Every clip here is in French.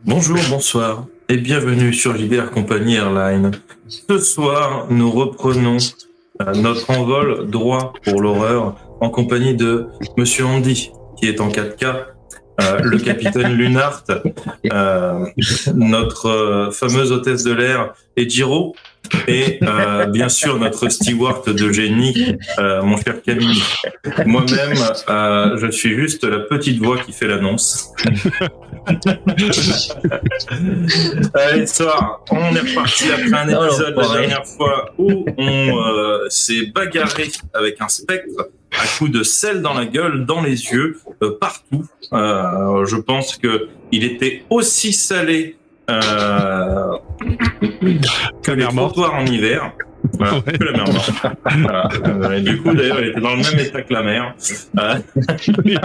Bonjour, bonsoir et bienvenue sur JDR Company Airlines. Ce soir, nous reprenons notre envol droit pour l'horreur en compagnie de Monsieur Andy, qui est en 4K, le capitaine Lunart, notre fameuse hôtesse de l'air Ejiro, et bien sûr notre steward de génie, mon cher Camille. Moi-même, je suis juste la petite voix qui fait l'annonce. Allez, soir, on est reparti après un épisode la dernière fois où on s'est bagarré avec un spectre à coups de sel dans la gueule, dans les yeux, partout. Je pense que il était aussi salé que les trottoirs en hiver. Voilà, que la mer morte. Voilà. Et du coup, d'ailleurs, il était dans le même état que la mer. Il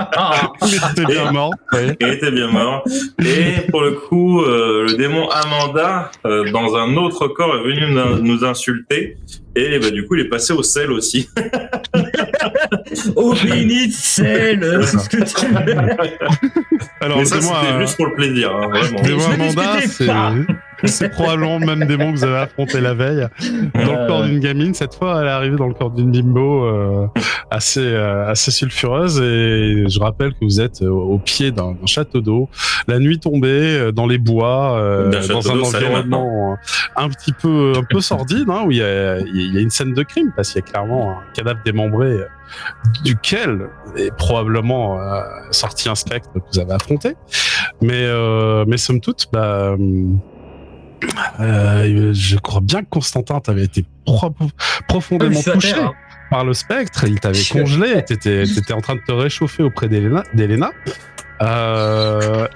était bien mort. Ouais. Il était bien mort. Et pour le coup, le démon Amanda, dans un autre corps, est venu nous insulter. Et bah, du coup, il est passé au sel aussi. Au béni de sel, c'est ce que tu veux. Alors, mais ça, c'était juste pour le plaisir, hein, vraiment. Démon Amanda, c'est probablement le même démon que vous avez affronté la veille dans le corps d'une gamine. Cette fois, elle est arrivée dans le corps d'une bimbo assez sulfureuse. Et je rappelle que vous êtes au pied d'un château d'eau, la nuit tombée, dans les bois, dans un environnement un peu sordide, hein, où il y a une scène de crime parce qu'il y a clairement un cadavre démembré duquel est probablement sorti un spectre que vous avez affronté. Mais somme toute, je crois bien que Constantin t'avait été profondément touché par le spectre. Il t'avait congelé. T'étais en train de te réchauffer auprès d'Elena.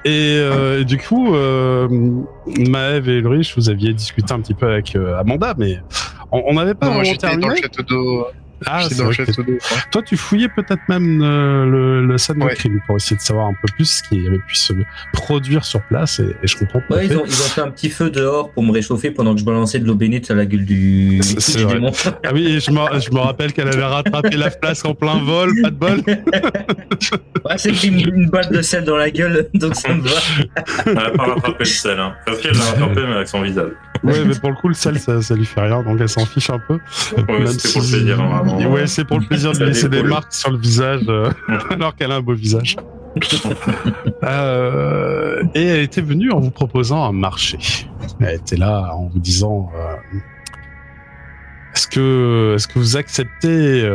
Et du coup, Maëv et Ulrich, vous aviez discuté un petit peu avec Amanda, mais on n'avait pas vraiment terminé. Dans le château d'eau. J'étais dans le château d'eau. Toi, tu fouillais peut-être même le scène de crime pour essayer de savoir un peu plus ce qui avait pu se produire sur place, et je comprends pas. Ouais, ils ont fait un petit feu dehors pour me réchauffer pendant que je balançais de l'eau bénite à la gueule du démon. Ah oui, et je me rappelle qu'elle avait rattrapé la flasque en plein vol, pas de bol. Ouais, c'est pris une balle de sel dans la gueule, donc ça me va. Elle n'a pas rattrapé le sel, hein. Parce qu'elle l'a rattrapé, mais avec son visage. Ouais, mais pour le coup, le sel, ça lui fait rien, donc elle s'en fiche un peu. Ouais, c'était pour le plaisir, hein, vraiment. Ouais, c'est pour le plaisir de lui laisser des marques sur le visage, alors qu'elle a un beau visage. Et elle était venue en vous proposant un marché. Elle était là en vous disant est-ce que vous acceptez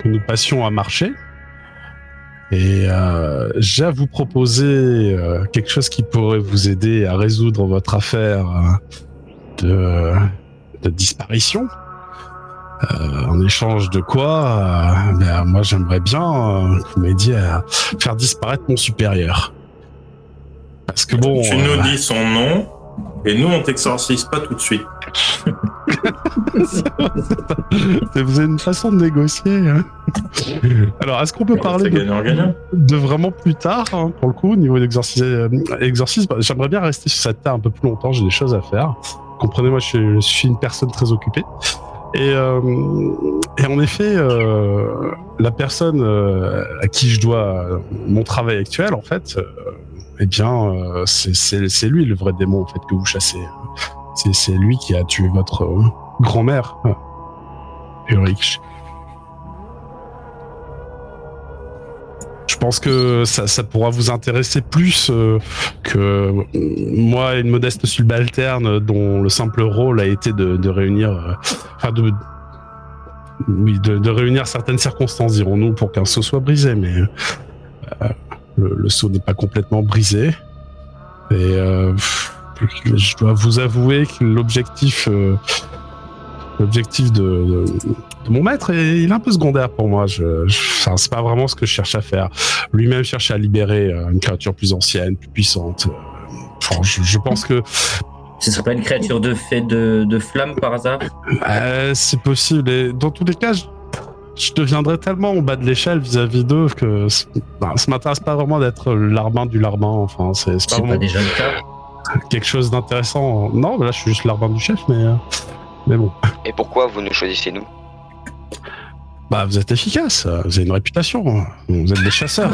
que nous passions un marché? Et j'ai à vous proposer quelque chose qui pourrait vous aider à résoudre votre affaire de disparition. En échange de quoi, moi j'aimerais bien que vous m'aidiez à faire disparaître mon supérieur. Parce que bon... Tu nous dis son nom, et nous on t'exorcise pas tout de suite. Vous avez une façon de négocier. Hein. Alors, est-ce qu'on peut parler de vraiment plus tard, hein, pour le coup, au niveau d'exorcisme? J'aimerais bien rester sur cette terre un peu plus longtemps, j'ai des choses à faire. Comprenez-moi, je suis une personne très occupée. Et en effet, la personne à qui je dois mon travail actuel, en fait, c'est lui le vrai démon en fait que vous chassez. C'est lui qui a tué votre grand-mère, Ulrich. Je pense que ça pourra vous intéresser plus que moi, une modeste subalterne dont le simple rôle a été de réunir, de réunir certaines circonstances, dirons-nous, pour qu'un sceau soit brisé. Mais le sceau n'est pas complètement brisé. Et je dois vous avouer que l'objectif de mon maître, il est un peu secondaire pour moi. C'est pas vraiment ce que je cherche à faire. Lui-même cherche à libérer une créature plus ancienne, plus puissante. Je pense que... Ce serait pas une créature de flamme par hasard? C'est possible. Et dans tous les cas, je deviendrais tellement au bas de l'échelle vis-à-vis d'eux que ça m'intéresse pas vraiment d'être l'arbin du larbin. Enfin, c'est pas vraiment... pas déjà le cas? Quelque chose d'intéressant. Non, là, je suis juste l'arbin du chef, mais bon. Et pourquoi vous nous choisissez, nous? Vous êtes efficace, vous avez une réputation, vous êtes des chasseurs.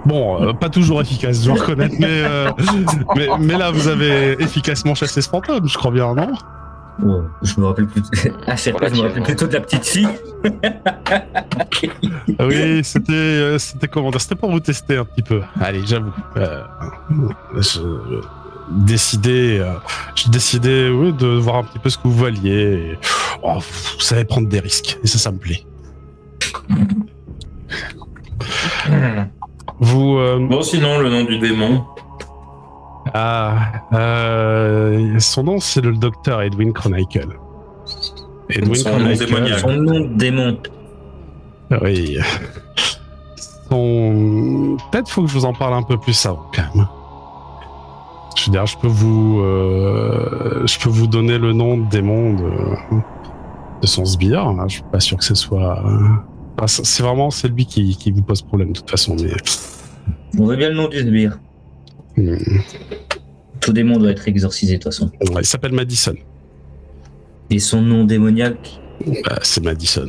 Bon, pas toujours efficace, je dois reconnaître, mais là, vous avez efficacement chassé ce fantôme, je crois bien, non? Ouais, je me rappelle plus. À chaque fois, je me rappelle plutôt de la petite fille. Oui, c'était comment dire, c'était pour vous tester un petit peu. Allez, j'avoue. Je décidais oui, de voir un petit peu ce que vous valiez. Et, vous savez prendre des risques, et ça me plaît. Vous. Bon, sinon, le nom du démon. Son nom, c'est le docteur Edwin Chronicle. Son nom démoniaque. Son nom de démon. Oui. Peut-être faut que je vous en parle un peu plus avant, quand même. Je veux dire, je peux vous donner le nom de démon de son sbire. Je suis pas sûr que ce soit. C'est lui qui vous pose problème de toute façon. Mais On veut bien le nom du sbire. Tout démon doit être exorcisé de toute façon. Ouais, il s'appelle Madison. Et son nom démoniaque? C'est Madison.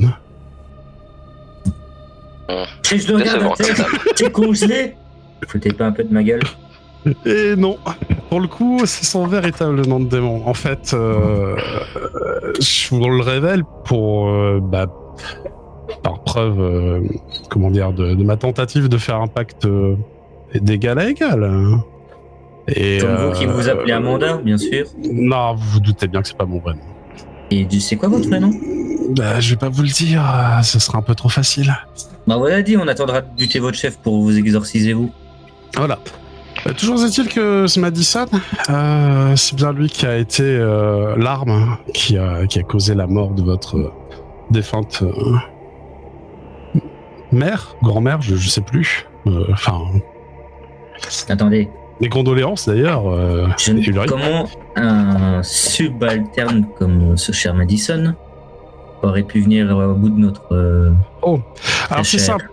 Si je le regarde à terre, t'es congelé? Foutez pas un peu de ma gueule? Et non, pour le coup, c'est son véritable nom de démon. En fait, je vous le révèle par preuve, de ma tentative de faire un pacte d'égal à égal. Et, comme vous qui vous appelez Amanda, bien sûr. Non, vous vous doutez bien que c'est pas mon vrai nom. Et c'est quoi votre prénom? Je vais pas vous le dire, ce sera un peu trop facile. Bah voilà, dit, on attendra de buter votre chef pour vous exorciser, vous. Voilà. Toujours est-il que ce Madison, c'est bien lui qui a été l'arme qui a causé la mort de votre défunte mère, grand-mère, je sais plus. Attendez. Mes condoléances d'ailleurs. Comment un subalterne comme ce cher Madison aurait pu venir au bout de notre... alors c'est simple.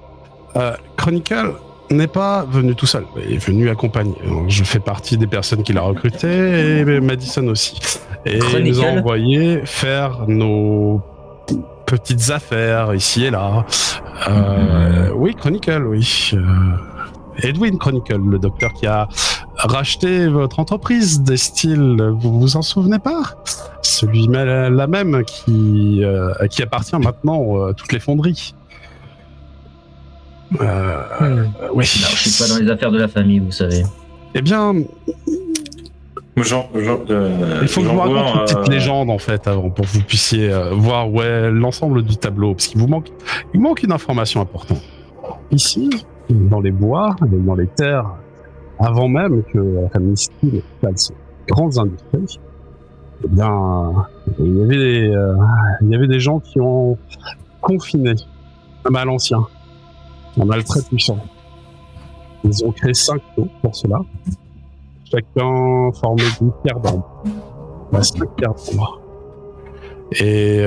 Chronicle n'est pas venu tout seul, il est venu accompagné. Je fais partie des personnes qu'il a recrutées et Madison aussi. Et il nous a envoyé faire nos petites affaires ici et là. Oui, Chronicle, oui. Edwin Chronicle, le docteur qui a racheté votre entreprise des styles, vous vous en souvenez pas? Celui-là même qui appartient maintenant à toutes les fonderies. Oui. Alors, je suis pas dans les affaires de la famille, vous savez. Eh bien, il faut que je vous raconte une petite légende en fait avant pour que vous puissiez voir l'ensemble du tableau, parce qu'il manque une information importante. Ici, dans les bois, dans les terres, avant même que la famille Steele installe ses grandes industries, eh bien, il y avait des gens qui ont confiné un mal ancien, un mal très puissant. Ils ont créé 5 seaux pour cela, chacun formé d'une pierre d'ambre. 5 pierres d'ambre. Et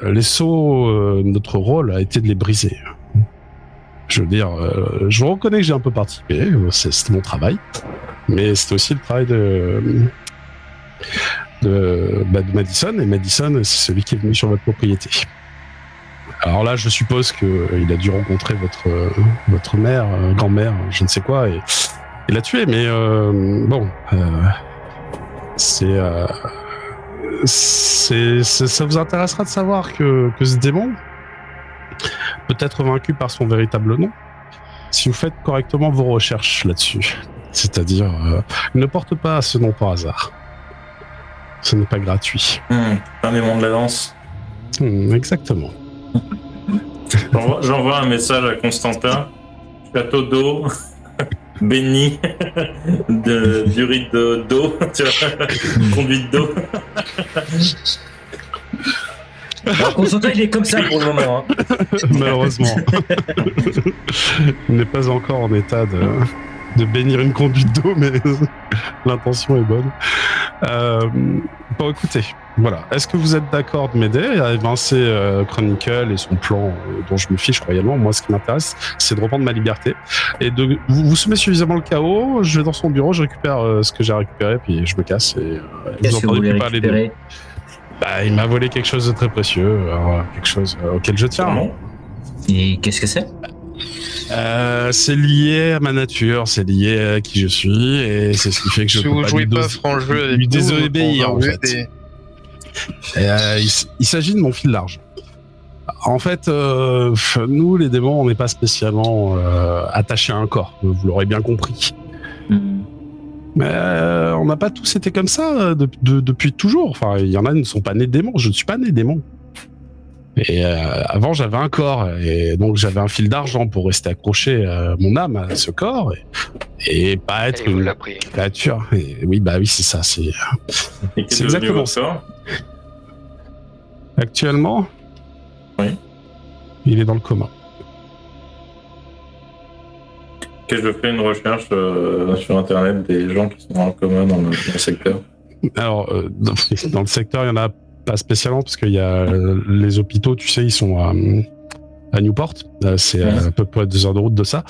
les seaux, notre rôle a été de les briser. Je veux dire, je reconnais que j'ai un peu participé, c'était mon travail, mais c'était aussi le travail de Madison, et Madison, c'est celui qui est venu sur votre propriété. Alors là, je suppose qu'il a dû rencontrer votre mère, grand-mère, je ne sais quoi, et l'a tué, mais ça vous intéressera de savoir que ce démon peut être vaincu par son véritable nom si vous faites correctement vos recherches là-dessus. C'est-à-dire, il ne porte pas ce nom par hasard. Ce n'est pas gratuit. Un démon de la danse. Exactement. J'envoie un message à Constantin. Château d'eau, béni, durite d'eau, conduite d'eau. Alors, Constantin, il est comme ça pour le moment. Hein. Malheureusement. Il n'est pas encore en état de bénir une conduite d'eau, mais l'intention est bonne. Bon, écoutez, voilà. Est-ce que vous êtes d'accord de m'aider à évincer Chronicle et son plan dont je me fiche royalement? Moi, ce qui m'intéresse, c'est de reprendre ma liberté. Et vous semez suffisamment le chaos, je vais dans son bureau, je récupère ce que j'ai récupéré, puis je me casse. Et qu'est-ce que vous voulez récupérer? Il m'a volé quelque chose de très précieux, quelque chose auquel je tiens. Et qu'est-ce que c'est? C'est lié à ma nature, c'est lié à qui je suis, et c'est ce qui fait que je Si peux vous pas jouez lui pas franc jeu avec nous, désobéir, on en va fait. enlever Il s'agit de mon fil d'argent. En fait, nous, les démons, on n'est pas spécialement attachés à un corps, vous l'aurez bien compris. Mais on n'a pas tous été comme ça depuis toujours. Enfin, il y en a qui ne sont pas nés démons. Je ne suis pas né démon. Et avant, j'avais un corps, et donc j'avais un fil d'argent pour rester accroché mon âme à ce corps et pas être Et vous une l'a pris. créature. Et oui, bah oui, c'est ça. C'est exactement ça. Actuellement, Oui. Il est dans le coma. Que je fais une recherche sur internet des gens qui sont dans le coma dans le secteur. Alors, dans le secteur, il y en a pas spécialement parce qu'il y a les hôpitaux, tu sais, ils sont à Newport. C'est à peu près 2 heures de route de ça.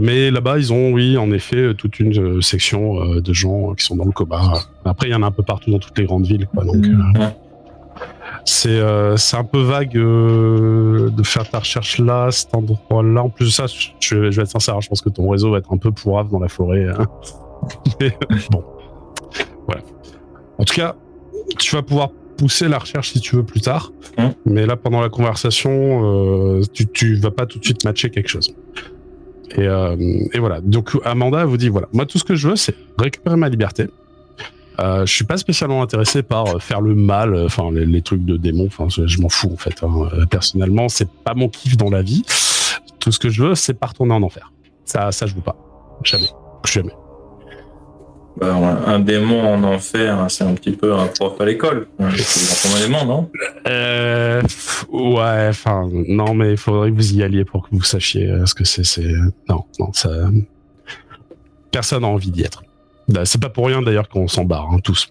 Mais là-bas, ils ont, oui, en effet, toute une section de gens qui sont dans le coma. Après, il y en a un peu partout dans toutes les grandes villes, quoi. Donc, c'est un peu vague de faire ta recherche là, cet endroit-là. En plus de ça, je vais être sincère, je pense que ton réseau va être un peu pourrave dans la forêt. Hein. Mais, bon, voilà. En tout cas, tu vas pouvoir pousser la recherche si tu veux plus tard. Mais là, pendant la conversation, tu vas pas tout de suite matcher quelque chose. Et voilà. Donc Amanda vous dit voilà, moi tout ce que je veux, c'est récupérer ma liberté. Je suis pas spécialement intéressé par faire le mal, enfin les trucs de démons. Enfin, je m'en fous en fait. Hein. Personnellement, c'est pas mon kiff dans la vie. Tout ce que je veux, c'est pas retourner en enfer. Ça je veux pas. Jamais. Jamais. Bah, un démon en enfer, c'est un petit peu un prof à l'école. C'est un démon, non? Ouais, enfin, non, mais il faudrait que vous y alliez pour que vous sachiez ce que c'est. Non, ça. Personne n'a envie d'y être. C'est pas pour rien d'ailleurs qu'on s'en barre, hein, tous.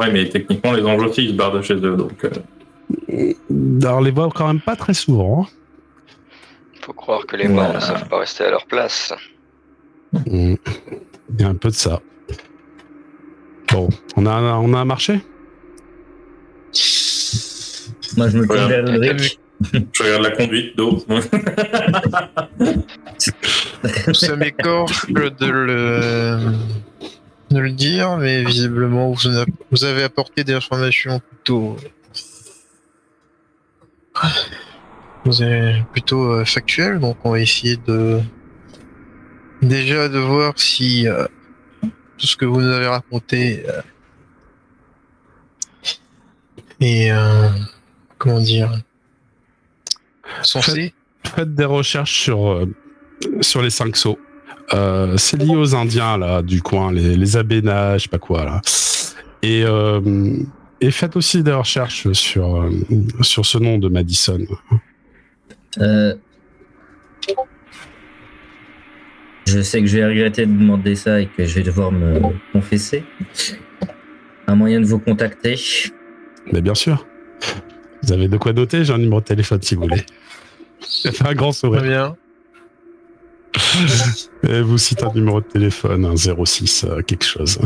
Ouais, mais techniquement, les anges aussi, ils se barrent de chez eux, donc. Alors, on les voit quand même pas très souvent. Faut croire que les morts ne savent pas rester à leur place. Il y a un peu de ça. Bon, on a un marché. Moi, je me tourne vers Ulrich. Je regarde la conduite d'eau. Ça m'écorche de le dire, mais visiblement vous avez apporté des informations plutôt factuelles, donc on va essayer de voir si tout ce que vous nous avez raconté est comment dire censé. Faites des recherches sur les 5 sceaux. C'est lié aux Indiens là du coin, les Abénas, je sais pas quoi là. Et faites aussi des recherches sur ce nom de Madison. Je sais que je vais regretter de demander ça et que je vais devoir me confesser. Un moyen de vous contacter. Mais bien sûr. Vous avez de quoi noter, j'ai un numéro de téléphone si vous voulez. Fait un grand sourire. Très bien. Et vous citez un numéro de téléphone, un 06, quelque chose.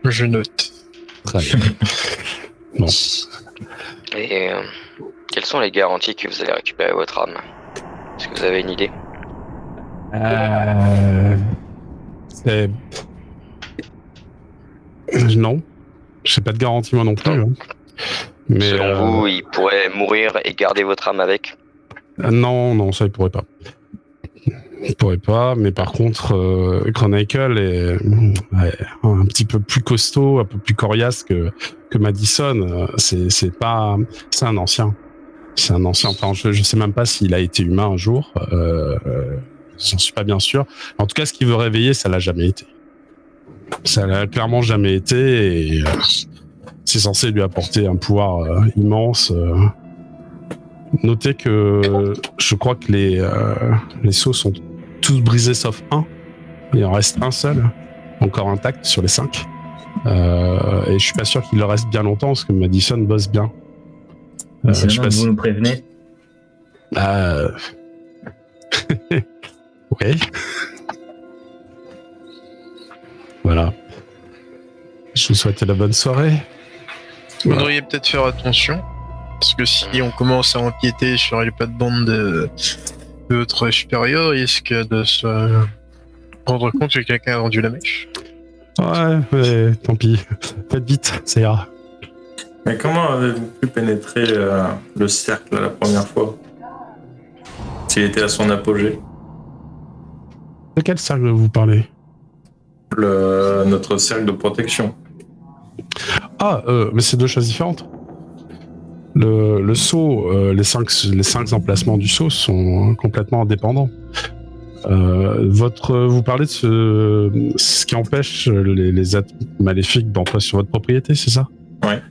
Je note. Très bien. Bon. Et quelles sont les garanties que vous allez récupérer votre âme? Est-ce que vous avez une idée? C'est... Non. J'ai pas de garantie moi non plus. Hein. Mais selon vous, il pourrait mourir et garder votre âme avec? Non, ça il pourrait pas. Il pourrait pas, mais par contre, Chronicle est un petit peu plus costaud, un peu plus coriace que Madison. C'est un ancien. C'est un ancien. Enfin, je sais même pas s'il a été humain un jour. J'en suis pas bien sûr. En tout cas, ce qu'il veut réveiller, ça l'a jamais été. Ça l'a clairement jamais été et c'est censé lui apporter un pouvoir immense. Notez que je crois que les sceaux sont tous brisés sauf un. Il en reste un seul, encore intact sur les 5. Et je suis pas sûr qu'il le reste bien longtemps parce que Madison bosse bien. C'est maintenant que vous nous prévenez. Ouais. Voilà. Je vous souhaite la bonne soirée. Vous devriez peut-être faire attention, parce que si on commence à empiéter sur les plates-bandes de votre supérieur, il risque de se rendre compte que quelqu'un a rendu la mèche. Ouais, tant pis. Faites vite, ça ira. Mais comment avez-vous pu pénétrer le cercle la première fois? S'il était à son apogée? De quel cercle vous parlez? Notre cercle de protection. Ah, mais c'est deux choses différentes. Le sceau, les cinq emplacements du sceau sont complètement indépendants. Vous parlez de ce qui empêche les êtres maléfiques d'entrer sur votre propriété, c'est ça? Ouais.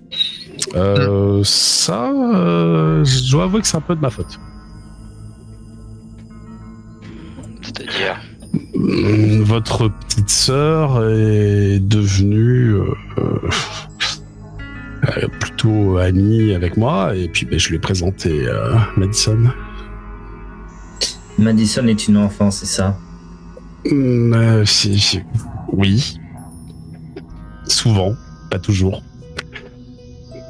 Ça, je dois avouer que c'est un peu de ma faute. C'est-à-dire? Votre petite sœur est devenue plutôt amie avec moi, et puis je lui ai présenté Madison. Madison est une enfant, c'est ça? Oui. Souvent, pas toujours.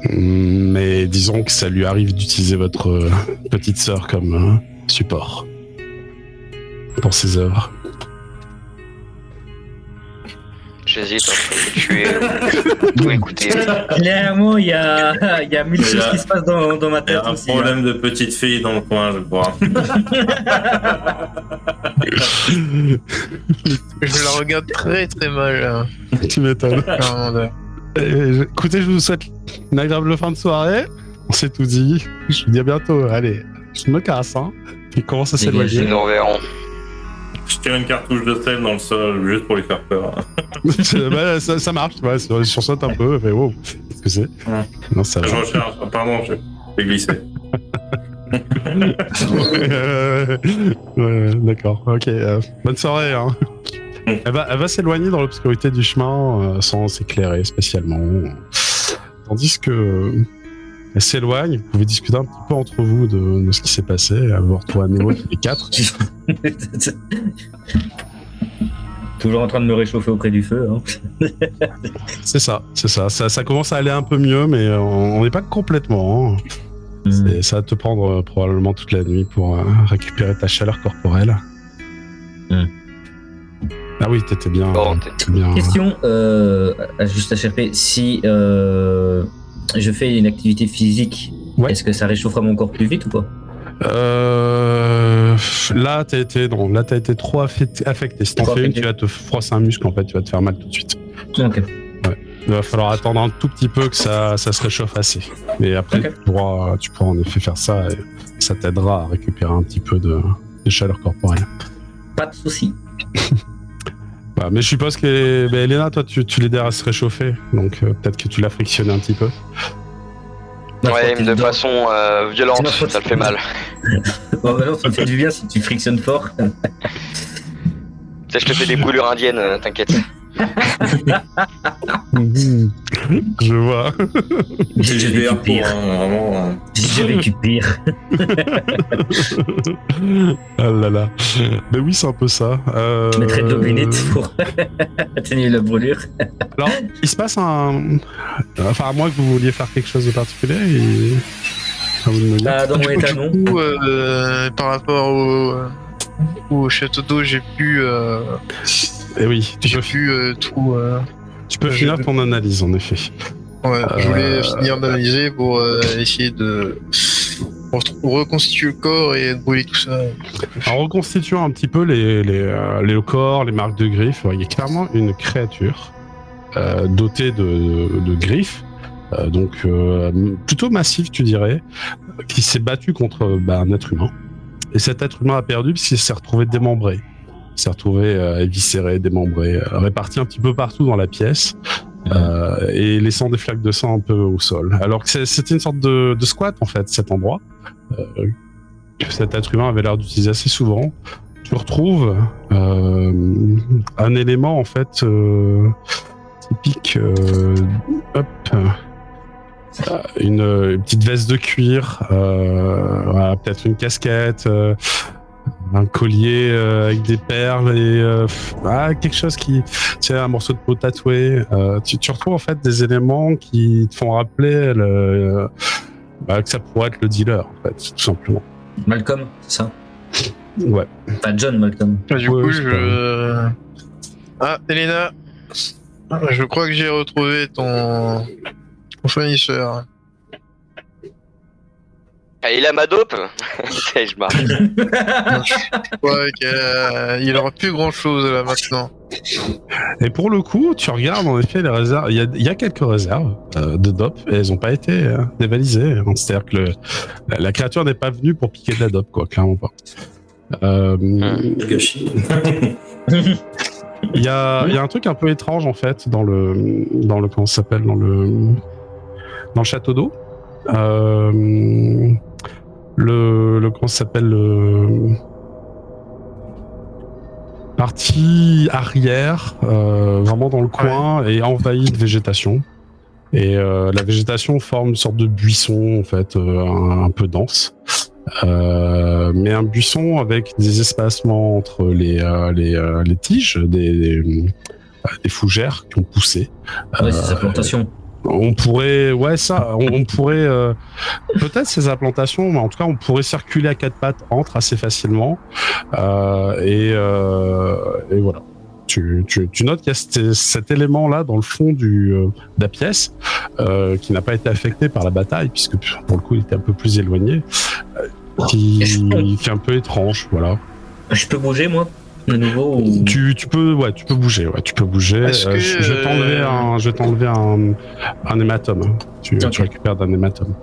Mais disons que ça lui arrive d'utiliser votre petite sœur comme support pour ses œuvres. J'hésite entre vous tuer ou tout écouter. Clairement, il y a mille choses qui se passent dans ma Il y tête a un aussi. problème de petite fille dans le coin, je crois. Je la regarde très très mal. Hein. Tu m'étonnes. Clairement. Écoutez, je vous souhaite une agréable fin de soirée. On s'est tout dit. Je vous dis à bientôt. Allez, je me casse, hein. Il commence à s'éloigner. Nous reverrons. Je tire une cartouche de sel dans le sol juste pour lui faire peur. Bah, ça marche, ouais, je sursaute un peu. Mais wow, qu'est-ce que c'est? Ouais. Non, ça va. Je recharge. Pardon, j'ai glissé. Ouais, d'accord, ok. Bonne soirée. Hein. Elle va s'éloigner dans l'obscurité du chemin sans s'éclairer spécialement. Tandis que elle s'éloigne, vous pouvez discuter un petit peu entre vous de ce qui s'est passé. Vous retrouvez à nouveau les quatre. Toujours en train de me réchauffer auprès du feu. Hein. C'est ça. Ça commence à aller un peu mieux, mais on n'est pas complètement. Hein. Ça va te prendre probablement toute la nuit pour récupérer ta chaleur corporelle. Ah oui, t'étais bien. Bon, bien. Question, juste HRP, si je fais une activité physique, Ouais. est-ce que ça réchauffera mon corps plus vite ou pas? Là, t'as été trop affecté. Si t'en fais une, tu vas te froisser un muscle, en fait, tu vas te faire mal tout de suite. Ok. Il va falloir attendre un tout petit peu que ça se réchauffe assez. Mais après, Ok. tu pourras en effet faire ça et ça t'aidera à récupérer un petit peu de chaleur corporelle. Pas de soucis. Bah, mais je suppose que Elena, toi, tu l'aides à se réchauffer, donc peut-être que tu l'as frictionné un petit peu. Ouais, mais de façon violente, C'est ma faute. ça le fait mal. Bon, bah non, ça me fait du bien si tu frictionnes fort. Tu sais, je te fais des brûlures indiennes, t'inquiète. Je vois. J'ai des harpons, récupère. vraiment. Je récupère. Ah là là. Mais oui, c'est un peu ça. Je mettrai de l'eau bénite pour atténuer la brûlure. Alors, il se passe un... Enfin, à moins que vous vouliez faire quelque chose de particulier, à vous de me dire. Bah, dans mon état, non. Du coup, par rapport au château d'eau, j'ai pu Eh oui, tu peux finir ton analyse, en effet. Ouais, je voulais finir d'analyser pour essayer de reconstituer le corps et brûler tout ça. En reconstituant un petit peu les corps, les marques de griffes, il y a clairement une créature dotée de griffes, donc plutôt massive, tu dirais, qui s'est battue contre un être humain. Et cet être humain a perdu puisqu'il s'est retrouvé démembré. Il s'est retrouvé éviscéré, démembré, réparti un petit peu partout dans la pièce. Et laissant des flaques de sang un peu au sol. Alors que c'était une sorte de squat en fait, cet endroit que cet être humain avait l'air d'utiliser assez souvent. Tu retrouves un élément en fait typique, une petite veste de cuir, voilà, peut-être une casquette. Un collier avec des perles et quelque chose qui, tu sais, un morceau de peau tatoué. Tu retrouves en fait des éléments qui te font rappeler Que ça pourrait être le dealer, en fait, tout simplement. Malcolm, c'est ça? Ouais. Enfin, John Malcolm. Du Ouais, coup, c'est Ah, Elena, je crois que j'ai retrouvé ton fournisseur. Ah, il a ma dope. Je marche. Je crois qu'il aura plus grand-chose là maintenant. Et pour le coup, tu regardes en effet les réserves. Il y a quelques réserves de dope et elles n'ont pas été dévalisées. Hein. C'est-à-dire que la créature n'est pas venue pour piquer de la dope, quoi, clairement pas. Gâchis. Il y a un truc un peu étrange en fait dans le comment ça s'appelle dans le château d'eau. Le comment ça s'appelle le partie arrière, vraiment dans le coin, est envahie de végétation. Et la végétation forme une sorte de buisson en fait, un peu dense. Mais un buisson avec des espacements entre les tiges, des fougères qui ont poussé. Ouais, c'est sa plantation. On pourrait, on pourrait peut-être ces implantations, mais en tout cas, on pourrait circuler à quatre pattes entre assez facilement. Et voilà. Tu notes qu'il y a cet élément-là dans le fond de la pièce qui n'a pas été affecté par la bataille, puisque pour le coup, il était un peu plus éloigné, qui est un peu étrange, voilà. Je peux bouger, moi, de nouveau ou... Tu peux bouger, tu peux bouger. Je vais t'enlever un hématome. Tu récupères d'un hématome.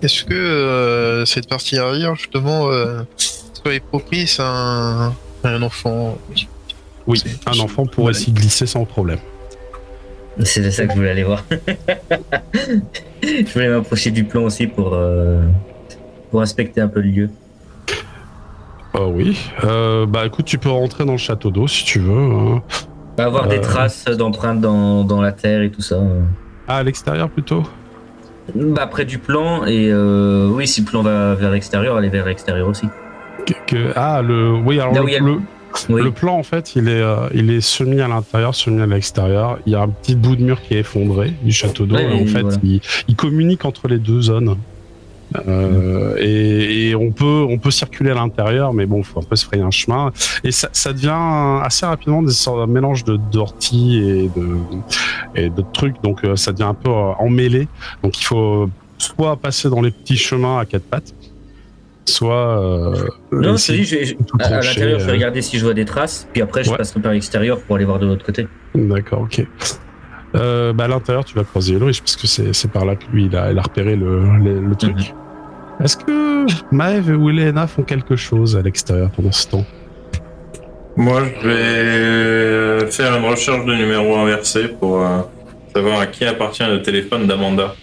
Est-ce que cette partie arrière, justement, serait propice à un enfant? Oui, un enfant pourrait s'y glisser sans problème. C'est de ça que je voulais aller voir. Je voulais m'approcher du plan aussi pour inspecter un peu le lieu. Oui. Écoute, tu peux rentrer dans le château d'eau si tu veux. Hein. Avoir des traces d'empreintes dans la terre et tout ça. À l'extérieur plutôt? Près du plan, et oui, si le plan va vers l'extérieur, aller vers l'extérieur aussi. Le plan, en fait, il est semi à l'intérieur, semi à l'extérieur. Il y a un petit bout de mur qui est effondré du château d'eau. Ouais, en fait, voilà. il communique entre les deux zones. Et on peut circuler à l'intérieur, mais bon, faut un peu se frayer un chemin. Et ça devient assez rapidement un mélange d'orties et de trucs. Donc, ça devient un peu emmêlé. Donc, il faut soit passer dans les petits chemins à quatre pattes, soit non, c'est dit, à l'intérieur, je vais regarder. regarder si je vois des traces, puis après, je passerai par l'extérieur pour aller voir de l'autre côté. D'accord, ok. À l'intérieur, tu vas croiser Ulrich parce que c'est par là que lui il a repéré le truc. Est-ce que Maëv ou Elena font quelque chose à l'extérieur pendant ce temps? Moi, je vais faire une recherche de numéro inversé pour savoir à qui appartient le téléphone d'Amanda.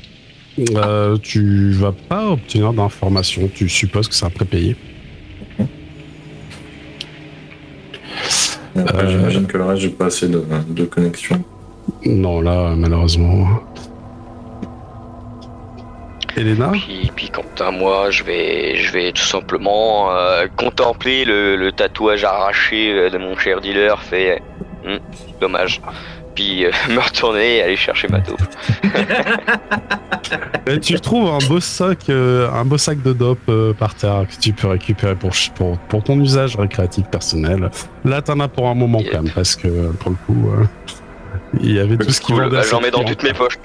Tu vas pas obtenir d'informations. Tu supposes que c'est un prépayé. Après, j'imagine que le reste, j'ai pas assez de connexion. Non, là, malheureusement. Elena? Puis quant à moi, je vais tout simplement contempler le tatouage arraché de mon cher dealer. Dommage. Puis me retourner et aller chercher ma taupe. Et tu retrouves un beau sac de dope par terre que tu peux récupérer pour ton usage récréatif personnel. Là, t'en as pour un moment quand même, parce que pour le coup, il y avait tout ce qui vendait. J'en mets dans toutes mes poches.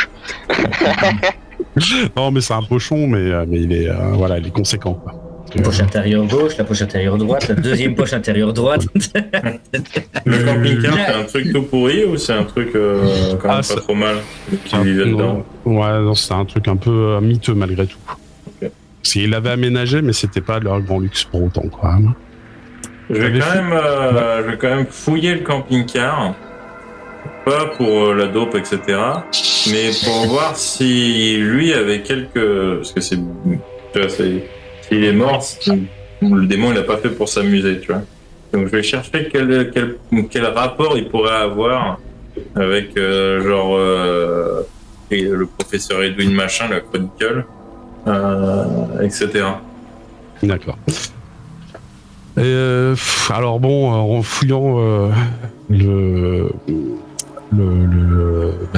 Non, mais c'est un pochon, mais il est il est conséquent, quoi. La poche intérieure gauche, la poche intérieure droite, la deuxième poche intérieure droite. Le camping-car, c'est un truc tout pourri ou c'est un truc quand même pas trop mal qui vivait dedans? Ouais, non, c'est un truc un peu miteux malgré tout. Okay. Parce qu'il l'avait aménagé, mais c'était pas leur grand luxe pour autant, quoi. Je vais quand même fouiller le camping-car. Pas pour la dope, etc. Mais pour voir si lui avait parce que s'il est mort, le démon il a pas fait pour s'amuser, tu vois. Donc je vais chercher quel rapport il pourrait avoir avec le professeur Edwin machin, la Chronicle, etc. D'accord. Et alors bon, en fouillant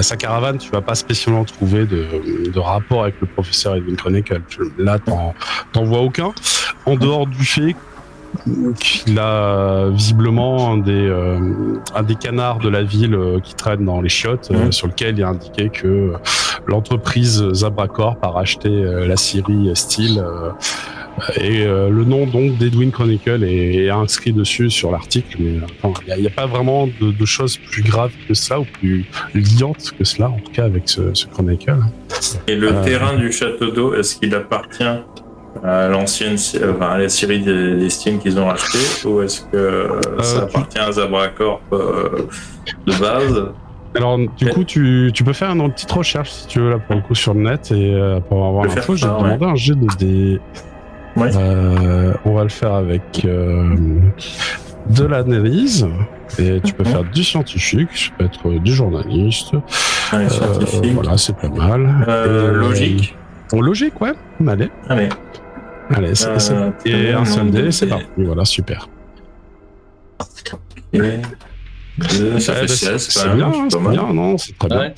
sa caravane, tu vas pas spécialement trouver de rapport avec le professeur Edwin Chronicle. Là, t'en vois aucun. En dehors du fait qu'il a visiblement un des canards de la ville qui traîne dans les chiottes, sur lequel il est indiqué que l'entreprise Zabracorp a racheté la Syrie Steel. Et le nom donc d'Edwin Chronicle est inscrit dessus sur l'article, mais il n'y a pas vraiment de choses plus graves que cela ou plus liantes que cela, en tout cas avec ce Chronicle. Et le terrain du château d'eau, est-ce qu'il appartient à l'ancienne, à la série des Steam qu'ils ont racheté, ou est-ce que ça appartient à Zabracorp de base? Alors, du coup, tu peux faire une petite recherche si tu veux, là, pour le coup, sur le net, et pour avoir l'info, je vais te demander un jet de dés. Ouais. On va le faire avec de l'analyse, et tu peux faire du scientifique, ça peut être du journaliste. Ouais, scientifique. Voilà, c'est pas mal. Logique. Logique, ouais. Allez, et un seul dé, c'est parti. Voilà, super. Et... ça fait 16, c'est bien, c'est bien, non, c'est très bien.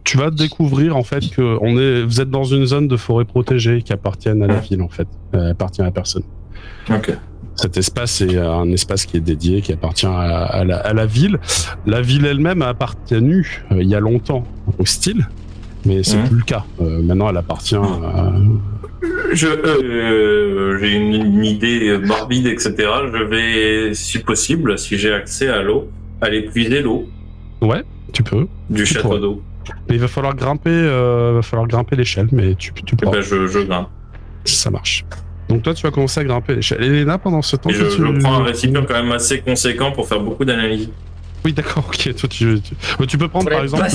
Tu vas découvrir en fait que vous êtes dans une zone de forêt protégée qui appartient à la ville en fait, appartient à personne. Ok. Cet espace est un espace qui est dédié, qui appartient à la ville. La ville elle-même a appartenu il y a longtemps au style, mais c'est plus le cas. Maintenant, elle appartient à... J'ai une idée morbide, etc. Je vais, si possible, si j'ai accès à l'eau, aller puiser l'eau. Ouais, tu peux. Du château d'eau. Mais il va falloir grimper l'échelle, mais tu peux. Ben je grimpe. Ça marche. Donc toi, tu vas commencer à grimper l'échelle. Elena, pendant ce temps, je prends un récipient quand même assez conséquent pour faire beaucoup d'analyses. Oui, d'accord, ok. Toi, tu peux prendre, par exemple...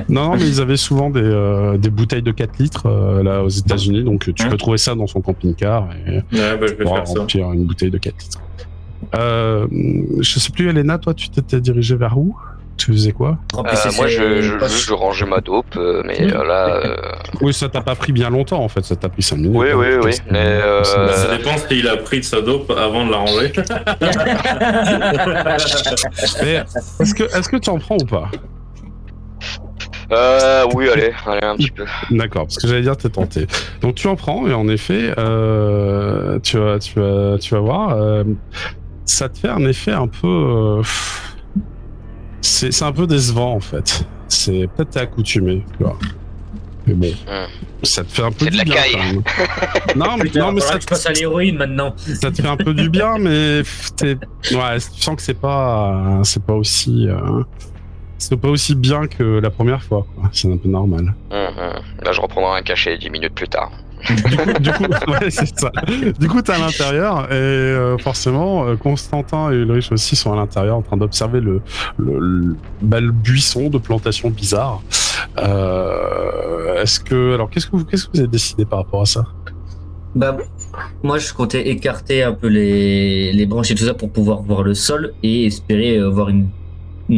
Non, mais ils avaient souvent des bouteilles de 4 litres là aux États-Unis, donc tu peux trouver ça dans son camping-car et je vais faire remplir une bouteille de 4 litres. Je sais plus, Elena, toi, tu t'étais dirigée vers où? Tu faisais quoi? Moi, je rangeais ma dope, mais là... Oui, ça t'a pas pris bien longtemps, en fait. Ça t'a pris 5 minutes. Oui, mais... Ça dépend s'il a pris de sa dope avant de la ranger. Mais est-ce que tu en prends ou pas? Oui, allez, un petit peu. D'accord, parce que j'allais dire, t'es tenté. Donc tu en prends, et en effet, tu vas voir, ça te fait un effet un peu... c'est un peu décevant, en fait. C'est peut-être t'es accoutumé, tu vois. Mais bon, ça te fait un peu du bien, quand même. Non, mais ça je passe à l'héroïne maintenant. Ça te fait un peu du bien, mais tu sens que c'est pas aussi... c'est pas aussi bien que la première fois, quoi. C'est un peu normal. Là, je reprendrai un cachet 10 minutes plus tard. Du coup, ouais, c'est ça. Du coup, t'es à l'intérieur et forcément, Constantin et Ulrich aussi sont à l'intérieur en train d'observer le buisson de plantations bizarres. Qu'est-ce que vous avez décidé par rapport à ça? Moi, je comptais écarter un peu les branches et tout ça pour pouvoir voir le sol et espérer voir une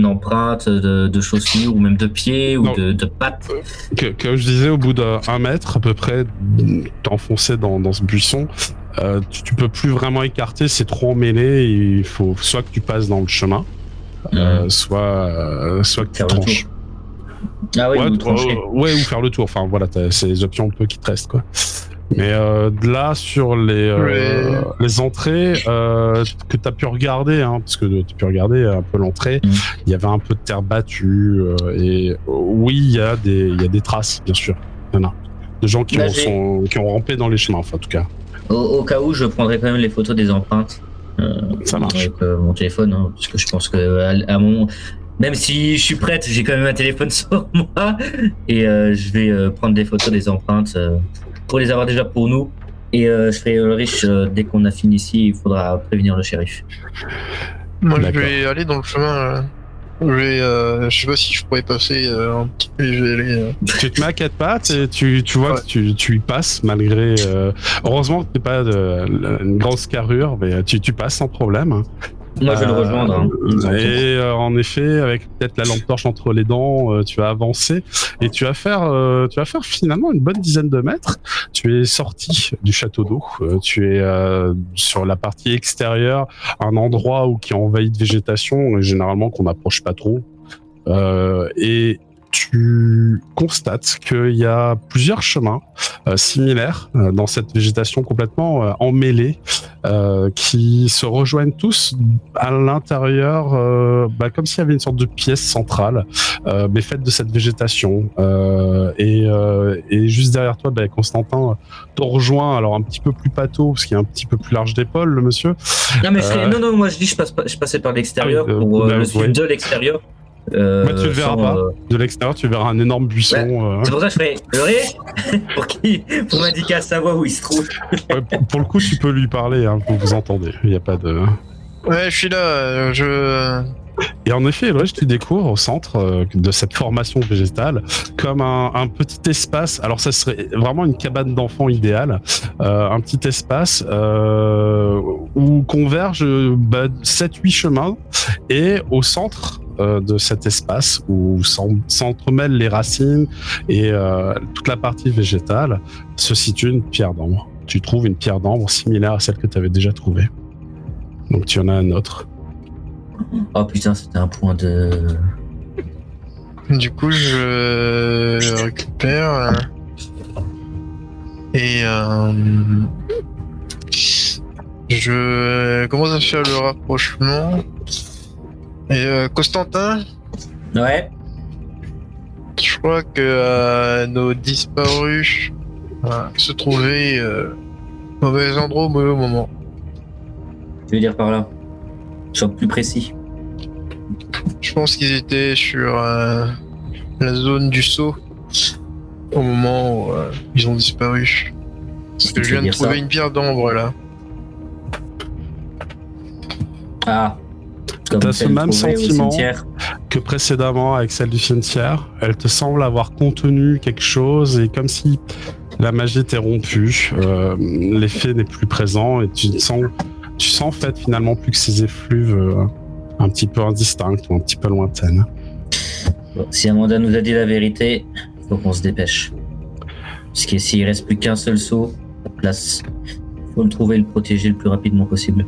empreinte de chaussures ou même de pieds ou de pattes. Comme je disais, au bout d'1 mètre à peu près, t'enfoncer dans ce buisson, tu peux plus vraiment écarter, c'est trop emmêlé. Il faut soit que tu passes dans le chemin, soit que tu tranches. Ah oui, ou faire le tour. Enfin voilà, c'est les options un peu qui te restent, quoi. Mais là, sur les entrées que tu as pu regarder, parce que tu as pu regarder un peu l'entrée, il y avait un peu de terre battue et oui, il y a des traces, bien sûr. Il y en a. De gens qui ont rampé dans les chemins, enfin, en tout cas. Au cas où, je prendrai quand même les photos des empreintes. Ça marche. Avec mon téléphone, parce que je pense que à mon... Même si je suis prête, j'ai quand même un téléphone sur moi et je vais prendre des photos des empreintes pour les avoir déjà pour nous. Et je ferai riche dès qu'on a fini ici, il faudra prévenir le shérif. Moi, je vais aller dans le chemin. Je sais pas si je pourrais passer un petit peu. Je vais aller. Tu te mets à 4 pattes et tu vois que tu y passes malgré. Heureusement que t'es pas une grosse carrure, mais tu passes sans problème. Moi, je vais le rejoindre. Hein. Et en effet, avec peut-être la lampe torche entre les dents, tu vas avancer et tu vas faire finalement une bonne dizaine de mètres. Tu es sorti du château d'eau. Tu es sur la partie extérieure, un endroit qui est envahi de végétation, généralement qu'on n'approche pas trop. Et tu constates qu'il y a plusieurs chemins similaires dans cette végétation complètement emmêlée qui se rejoignent tous à l'intérieur, comme s'il y avait une sorte de pièce centrale, mais faite de cette végétation. Et juste derrière toi, Constantin te rejoint, alors un petit peu plus pâteau, parce qu'il est un petit peu plus large d'épaule, le monsieur. Non, mais non, moi je dis je passais par l'extérieur pour le suivre de l'extérieur. Tu le verras pas. De l'extérieur, tu verras un énorme buisson. Ouais. C'est pour ça que je ferais pleurer pour m'indiquer à savoir où il se trouve. Pour le coup, tu peux lui parler, hein, vous vous entendez. Il n'y a pas de. Ouais, je suis là. Et en effet, tu découvres au centre de cette formation végétale comme un petit espace. Alors, ça serait vraiment une cabane d'enfants idéale. Un petit espace où convergent 7-8 chemins. Et au centre de cet espace où s'entremêlent les racines et toute la partie végétale se situe une pierre d'ambre. Tu trouves une pierre d'ambre similaire à celle que tu avais déjà trouvée. Donc tu en as un autre. Oh putain, c'était un point de... Du coup, je récupère et je commence à faire le rapprochement. Et Constantin, Ouais. je crois que nos disparus se trouvaient au mauvais endroit au mauvais moment. Tu veux dire par là? Sois plus précis. Je pense qu'ils étaient sur la zone du saut au moment où ils ont disparu. Parce que je viens de trouver une pierre d'ambre là. Ah. T'as ce même sentiment que précédemment avec celle du cimetière. Elle te semble avoir contenu quelque chose et comme si la magie était rompue, l'effet n'est plus présent et tu sens en fait finalement plus que ces effluves un petit peu indistinctes ou un petit peu lointaines. Bon, si Amanda nous a dit la vérité, faut qu'on se dépêche. Parce que s'il reste plus qu'un seul seau en place, faut le trouver et le protéger le plus rapidement possible.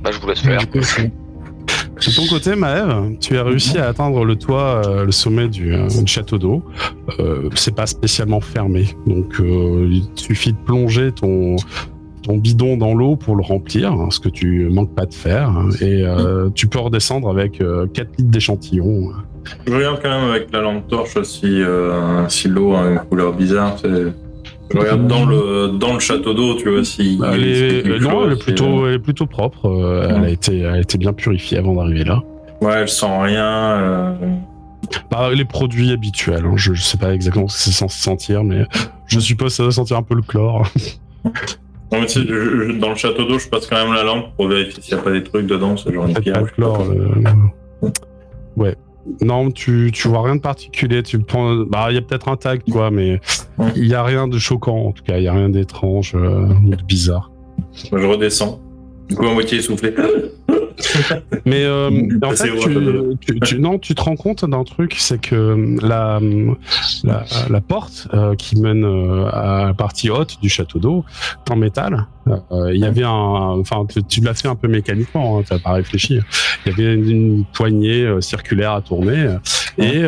Bah, je vous laisse faire. De ton côté, Maëv, tu as réussi à atteindre le toit, le sommet du château d'eau. C'est pas spécialement fermé, donc il suffit de plonger ton bidon dans l'eau pour le remplir, ce que tu manques pas de faire, et tu peux redescendre avec 4 litres d'échantillons. Je regarde quand même avec la lampe torche si l'eau a une couleur bizarre. Je regarde dans le château d'eau, tu vois, si. Elle est plutôt propre. Elle a été bien purifiée avant d'arriver là. Ouais, elle sent rien. Les produits habituels. Hein. Je sais pas exactement ce que c'est censé sentir, mais je suppose que ça doit sentir un peu le chlore. Non, mais dans le château d'eau, je passe quand même la lampe pour vérifier s'il n'y a pas des trucs dedans, ce genre de pierre. Pas le chlore. Ouais. Non, tu vois rien de particulier. Tu prends, il y a peut-être un tag, quoi, mais il y a rien de choquant. En tout cas, il y a rien d'étrange ou de bizarre. Je redescends. Du coup, à moitié essoufflé. Mais en fait, tu te rends compte d'un truc, c'est que la porte qui mène à la partie haute du château d'eau, en métal, il y avait tu l'as fait un peu mécaniquement, hein, t'as pas réfléchi. Il y avait une poignée circulaire à tourner, et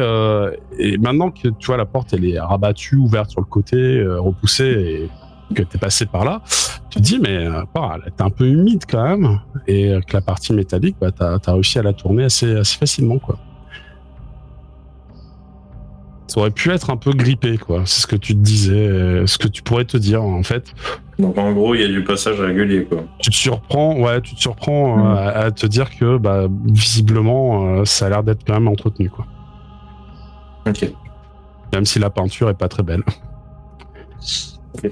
maintenant que tu vois la porte, elle est rabattue, ouverte sur le côté, repoussée, et que t'es passé par là, tu te dis mais t'es un peu humide quand même, et que la partie métallique, t'as réussi à la tourner assez facilement, quoi. Ça aurait pu être un peu grippé, quoi. C'est ce que tu te disais, ce que tu pourrais te dire en fait. Donc en gros, il y a du passage régulier, quoi. Tu te surprends à te dire que visiblement ça a l'air d'être quand même entretenu, quoi. Ok. Même si la peinture est pas très belle. Ok.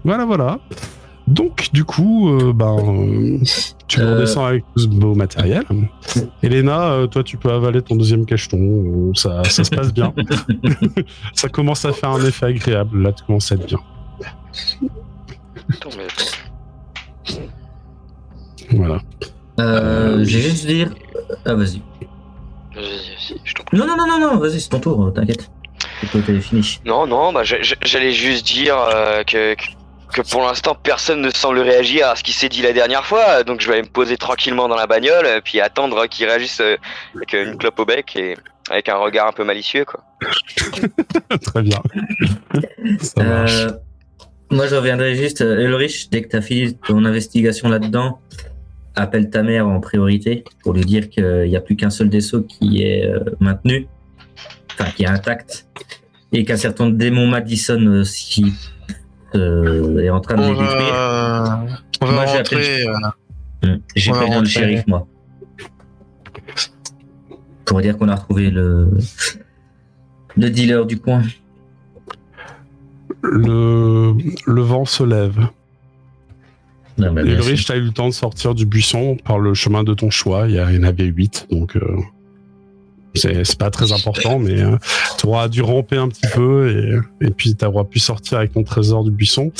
Voilà. Donc, du coup, tu redescends avec tout ce beau matériel. Elena, toi, tu peux avaler ton deuxième cacheton. Ça se passe bien. Ça commence à faire un effet agréable. Là, tu commences à être bien. Attends, mais attends. Voilà. J'ai juste dire. Ah, vas-y. Vas-y, je t'en prie. Non, vas-y, c'est ton tour, t'inquiète. T'es fini. Non, bah j'allais juste dire que pour l'instant personne ne semble réagir à ce qui s'est dit la dernière fois, donc je vais aller me poser tranquillement dans la bagnole, puis attendre qu'il réagisse avec une clope au bec et avec un regard un peu malicieux, quoi. Très bien. Ça marche. Moi, je reviendrai juste, Ulrich, dès que tu as fini ton investigation là-dedans, appelle ta mère en priorité pour lui dire qu'il n'y a plus qu'un seul des sceaux qui est maintenu, enfin qui est intact, et qu'un certain démon Madison aussi est en train de les détruire. On va Moi, j'ai rentrer. J'ai on va prévenu le rentrer. shérif, moi. Pour dire qu'on a retrouvé le dealer du coin. Le vent se lève. Non, mais bien Ulrich, sûr. t'as eu le temps de sortir du buisson par le chemin de ton choix. Il y en avait 8, donc c'est pas très important, mais tu auras dû ramper un petit peu et puis tu auras pu sortir avec ton trésor du buisson.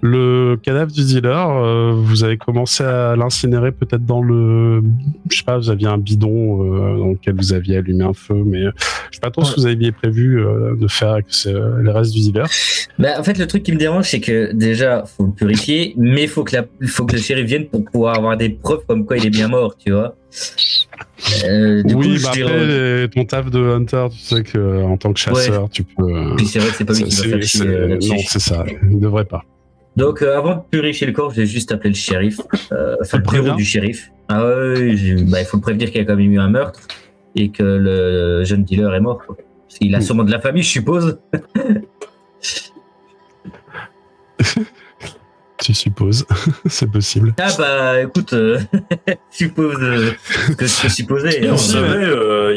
Le cadavre du dealer, vous avez commencé à l'incinérer peut-être dans le... Je sais pas, vous aviez un bidon dans lequel vous aviez allumé un feu, mais je sais pas trop ce que vous aviez prévu de faire avec les restes du dealer. Bah, en fait, le truc qui me dérange, c'est que déjà, faut le purifier, mais il faut que le shérif vienne pour pouvoir avoir des preuves comme quoi il est bien mort, tu vois. Du coup, Oui, je bah dirais- après, ton taf de hunter, tu sais que en tant que chasseur, tu peux... Puis c'est vrai que c'est pas lui qui va faire chier là-dessus. Non, c'est ça, il devrait pas. Donc, avant de purifier le corps, je vais juste appeler le shérif, enfin le préviens bureau du shérif. Ah ouais, il faut le prévenir qu'il y a quand même eu un meurtre et que le jeune dealer est mort, quoi. Parce qu'il a sûrement de la famille, je suppose. Tu supposes, c'est possible. Ah bah, écoute, suppose que je peux supposer. Et hein. on savait,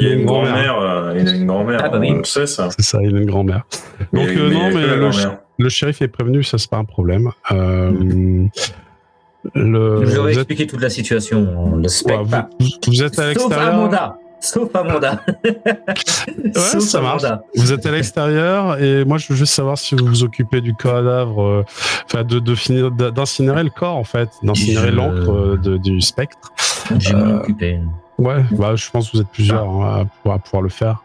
il y a une grand-mère, il a une grand-mère, Ah bah oui. on le sait ça. C'est ça, il a une grand-mère. Donc Mais non, il y a mais que la grand-mère. le shérif est prévenu, ça c'est pas un problème. J'aurais Vous êtes, expliqué toute la situation. Le spectre. ouais, vous êtes à Sauf l'extérieur. Amanda. Sauf Amanda. Ouais, ça marche. Vous êtes à l'extérieur et moi je veux juste savoir si vous vous occupez du cadavre, enfin de finir d'incinérer le corps en fait, d'incinérer l'encre du spectre. Je vais m'en occuper. Ouais, bah je pense que vous êtes plusieurs hein, à pouvoir le faire.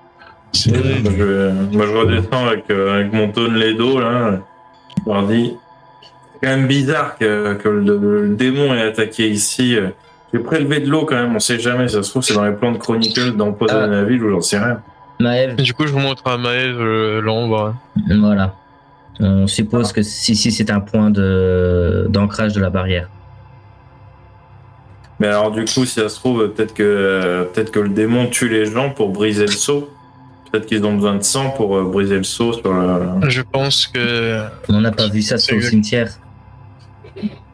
C'est- Moi, je redescends avec mon tonne d'eau là. Je leur dis, c'est quand même bizarre que le démon ait attaqué ici. J'ai prélevé de l'eau quand même, on sait jamais, ça se trouve c'est dans les plans de Chronicle d'empoisonner la ville ou j'en sais rien. Maëv, Et du coup, je vous montre à Maëv l'ombre. voilà. On suppose que si c'est un point d'ancrage de la barrière. Mais alors du coup, si ça se trouve, peut-être que le démon tue les gens pour briser le sceau. Peut-être qu'ils ont besoin de sang pour briser le sceau sur le... Je pense que. On n'a pas vu ça sur le exact. cimetière.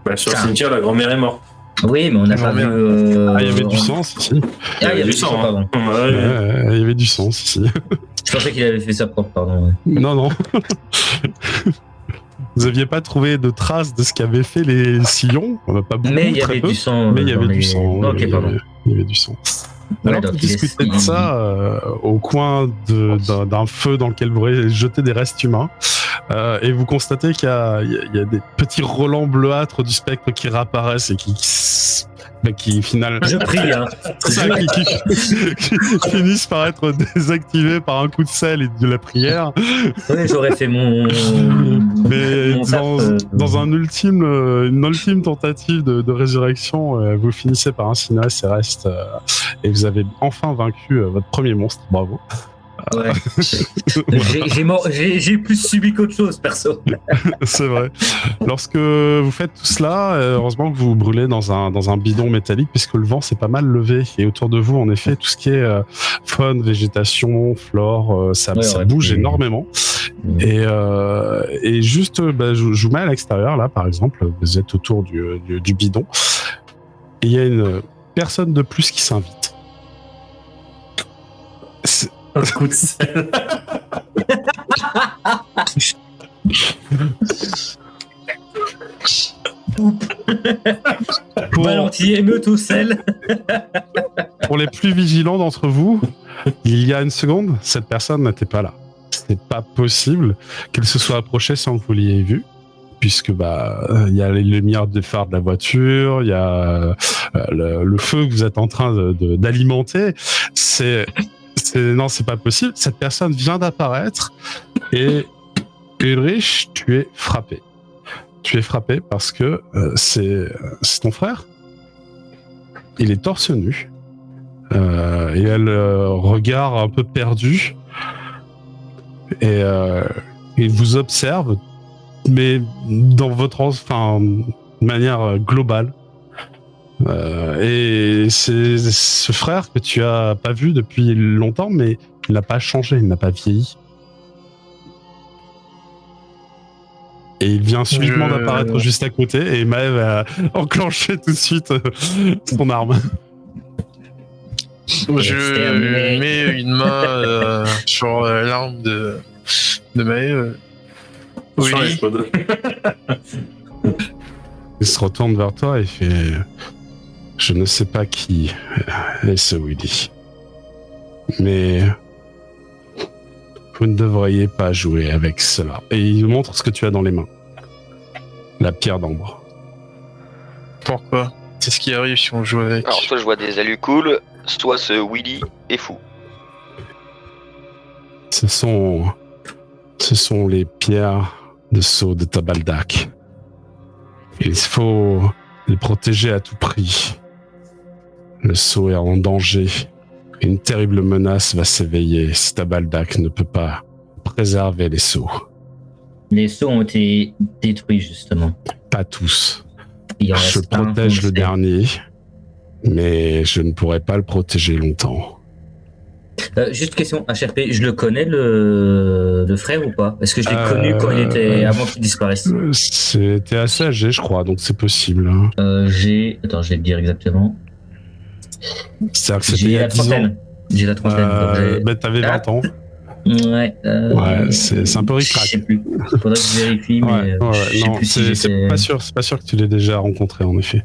Bah, sur le cimetière, la grand-mère est morte. Oui, mais on n'a pas vu. Ah, il y avait du sang, si. Ah, il y avait du sang, pardon. hein. Ouais. Il y avait du sang, si. Je pensais qu'il avait fait ça propre, pardon. Ouais. Non, non. Vous aviez pas trouvé de traces de ce qu'avaient fait les sillons? On n'a pas beaucoup, Mais il y très avait peu. du sang. Mais il y avait dans du les- sang. Ok, pardon. Il y avait du sang. Ouais, Alors, donc vous il est- discutez de il- ça au coin d'un feu dans lequel vous jetez des restes humains. Et vous constatez qu'il y a des petits relents bleuâtres du spectre qui réapparaissent et qui finalement Je prie, hein. qui finissent par être désactivés par un coup de sel et de la prière. Oui, j'aurais fait mon. Mais mon taf, dans une ultime tentative de résurrection, vous finissez par incinérer ces restes et vous avez enfin vaincu votre premier monstre. Bravo. Ouais. J'ai plus subi qu'autre chose, perso. C'est vrai. Lorsque vous faites tout cela, heureusement que vous brûlez dans un bidon métallique puisque le vent s'est pas mal levé et autour de vous, en effet, tout ce qui est faune, végétation, flore, ça bouge énormément. Et juste, je vous mets à l'extérieur là, par exemple, vous êtes autour du bidon et il y a une personne de plus qui s'invite. Un coup de sel. Valentine, émeute au sel. Pour les plus vigilants d'entre vous, il y a une seconde, cette personne n'était pas là. C'est pas possible qu'elle se soit approchée sans que vous l'ayez vue. puisque il y a les lumières des phares de la voiture, il y a le feu que vous êtes en train d'alimenter. Non, c'est pas possible. Cette personne vient d'apparaître et Ulrich, tu es frappé. Tu es frappé parce que c'est ton frère. Il est torse nu et elle regard un peu perdu et il vous observe, mais dans votre manière globale. Et c'est ce frère que tu as pas vu depuis longtemps, mais il n'a pas changé, il n'a pas vieilli. Et il vient subitement d'apparaître juste à côté, et Maëv a enclenché tout de suite son arme. Je mets une main sur l'arme de Maëv. Oui. Il se retourne vers toi et fait... Je ne sais pas qui est ce Willy. Mais vous ne devriez pas jouer avec cela. Et il montre ce que tu as dans les mains. La pierre d'ambre. Pourquoi? C'est ce qui arrive si on joue avec. Alors soit je vois des alus cool, soit ce Willy est fou. Ce sont les pierres de sceau de Tabaldak. Il faut les protéger à tout prix. Le sceau est en danger. Une terrible menace va s'éveiller si Tabaldak ne peut pas préserver les sceaux. Les sceaux ont été détruits, justement. Pas tous. Je protège le dernier, mais je ne pourrai pas le protéger longtemps. Juste question, HRP, je le connais le frère ou pas? Est-ce que je l'ai connu quand il était avant qu'il disparaisse? C'était assez âgé, je crois, donc c'est possible. Attends, je vais te dire exactement. C'est-à-dire que c'était il y a 10 ans. J'ai la trentaine. T'avais 20 ans. Ouais. C'est un peu ric-rac. Je sais plus. Faudrait que je vérifie, mais je sais plus si c'est pas sûr que tu l'aies déjà rencontré, en effet.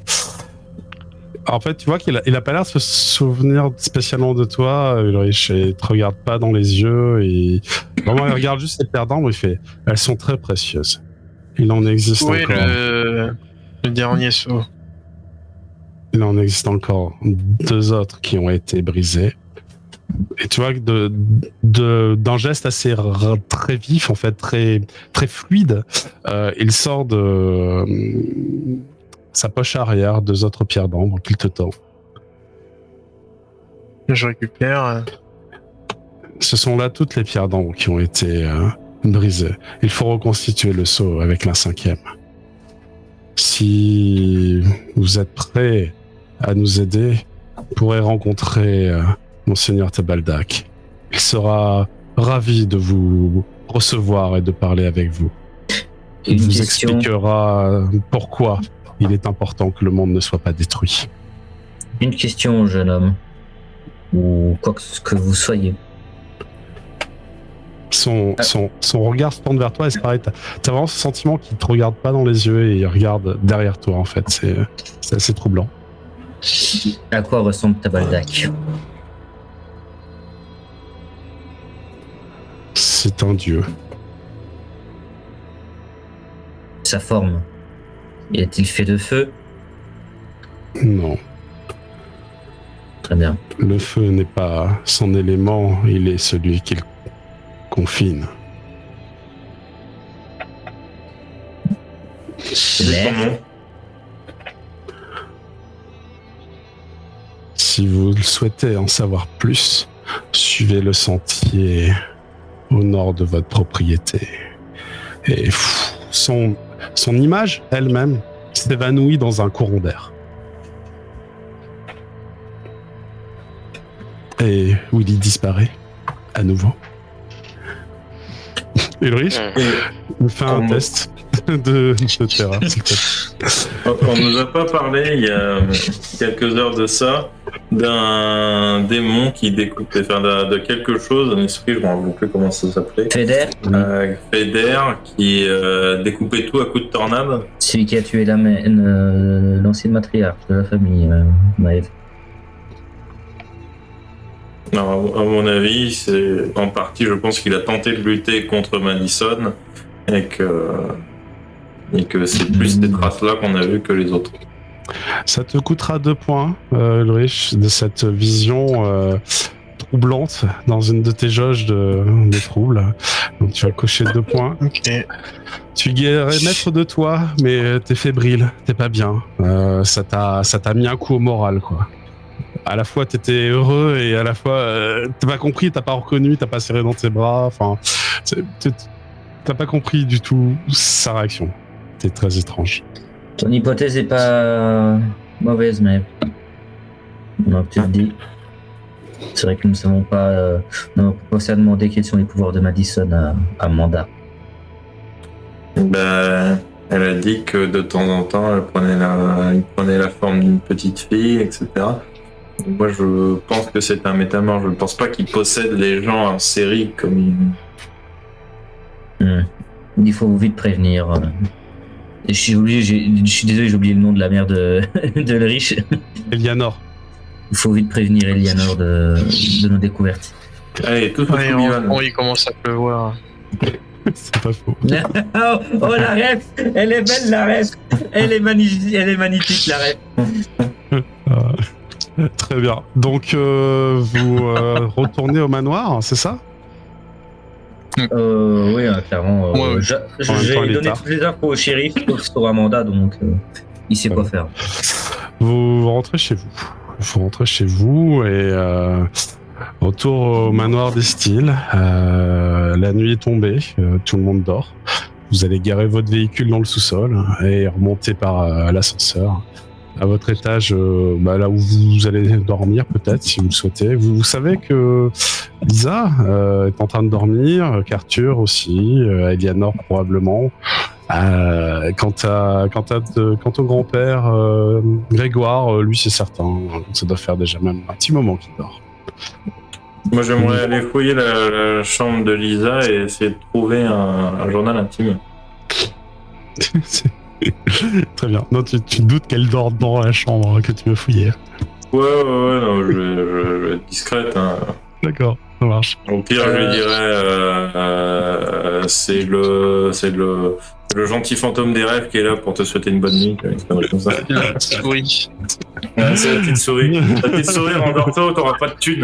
En fait, tu vois qu'il a pas l'air de se souvenir spécialement de toi, Ulrich, et il te regarde pas dans les yeux, et vraiment, il regarde juste ces paires d'arbres, il fait « Elles sont très précieuses. Il en existe encore. » Le dernier saut. Il en existe encore 2 autres qui ont été brisés. Et tu vois que d'un geste assez très vif, en fait, très, très fluide, il sort de sa poche arrière 2 autres pierres d'ambre qu'il te tend. Je récupère. Ce sont là toutes les pierres d'ambre qui ont été brisées. Il faut reconstituer le sceau avec la 5e. Si vous êtes prêts à nous aider, vous pourrez rencontrer Monseigneur Tabaldak. Il sera ravi de vous recevoir et de parler avec vous. Il vous expliquera pourquoi il est important que le monde ne soit pas détruit. Une question, jeune homme, ou quoi que vous soyez. Son regard se tourne vers toi et c'est pareil, t'as vraiment ce sentiment qu'il te regarde pas dans les yeux et il regarde derrière toi, en fait. C'est assez troublant. À quoi ressemble Tabaldak? C'est un dieu. Sa forme, est-il fait de feu? Non. Très bien. Le feu n'est pas son élément, il est celui qu'il confine. L'air. Si vous le souhaitez en savoir plus, suivez le sentier au nord de votre propriété. Et son image elle-même s'évanouit dans un courant d'air. Et Willy disparaît à nouveau. Ulrich, me fait un test de terrain, s'il te plaît. On nous a pas parlé il y a quelques heures de ça d'un démon qui découpait, de quelque chose, un esprit, je ne me rappelle plus comment ça s'appelait. Feder. Feder qui découpait tout à coups de tornade. Celui qui a tué l'ancienne matriarche de la famille, Maëv. Non, à mon avis, c'est en partie, je pense qu'il a tenté de lutter contre Madison et que Et que c'est plus ces traces-là qu'on a vues que les autres. Ça te coûtera 2 points, Ulrich, de cette vision troublante dans une de tes jauges de troubles. Donc tu vas cocher 2 points. Ok. Tu guéris maître de toi, mais t'es fébrile, t'es pas bien. Ça t'a mis un coup au moral, quoi. À la fois t'étais heureux et à la fois t'as pas compris, t'as pas reconnu, t'as pas serré dans tes bras. Enfin, t'as pas compris du tout sa réaction. C'est très étrange. Ton hypothèse est pas mauvaise, mais donc tu te dis. C'est vrai que nous ne savons pas. Non, pourquoi ça a demandé quels sont les pouvoirs de Madison à Manda. Ben, elle a dit que de temps en temps, il prenait la forme d'une petite fille, etc. Moi, je pense que c'est un métamorphe. Je ne pense pas qu'il possède les gens en série comme il... Il faut vite prévenir. Je suis désolé, j'ai oublié le nom de la mère de Ulrich. Eleanor. Il faut vite prévenir Eleanor de nos découvertes. Allez, tout Ouais, il commence à pleuvoir. C'est pas faux. Oh la rêve, elle est belle la rêve, elle est magnifique la rêve. Très bien. Donc vous retournez au manoir, c'est ça? Oui, clairement. Ouais. J'ai donné toutes les infos au shérif sur Amanda, donc il sait quoi faire. Vous rentrez chez vous. Vous rentrez chez vous et retour au manoir des Styles. La nuit est tombée, tout le monde dort. Vous allez garer votre véhicule dans le sous-sol et remonter par l'ascenseur à votre étage, là où vous allez dormir peut-être si vous le souhaitez. Vous savez que Lisa est en train de dormir, qu'Arthur aussi, Eleanor probablement. Quant au grand-père Grégoire, lui c'est certain, ça doit faire déjà même un petit moment qu'il dort. Moi, j'aimerais aller fouiller la chambre de Lisa et essayer de trouver un journal intime. Très bien. Non, tu doutes qu'elle dort dans la chambre que tu veux fouiller. Ouais, non, je vais être discrète. Hein. D'accord, ça marche. Au pire, je lui dirais, c'est le gentil fantôme des rêves qui est là pour te souhaiter une bonne nuit. Comme ça. La petite souris. Ouais, c'est la petite souris. La petite souris, endors-toi, t'auras pas de thunes.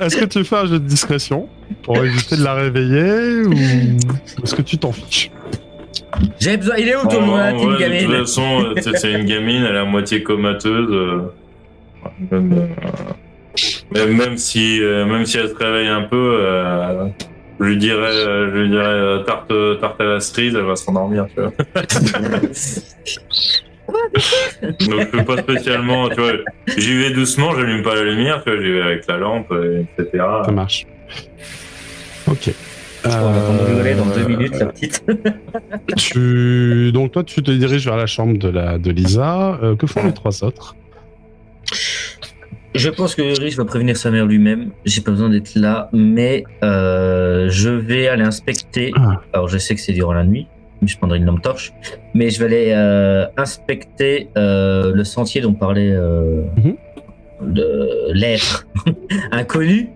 Est-ce que tu fais un jeu de discrétion pour éviter de la réveiller ou est-ce que tu t'en fiches? J'ai besoin. Il est où ton journal intime, gamine? De toute façon, c'est une gamine, elle est à moitié comateuse. Même si elle se réveille un peu, je lui dirais tarte à la cerise, elle va s'endormir, tu vois. Donc je fais pas spécialement, tu vois, j'y vais doucement, j'allume pas la lumière, tu vois, j'y vais avec la lampe, etc. Ça marche. Ok. On va rigoler dans 2 minutes, la petite. Donc toi, tu te diriges vers la chambre de Lisa. Que font les 3 autres? Je pense que Ulrich va prévenir sa mère lui-même. J'ai pas besoin d'être là, mais je vais aller inspecter. Alors je sais que c'est durant la nuit, je prendrai une lampe torche, mais je vais aller inspecter le sentier dont parlait de l'air inconnu,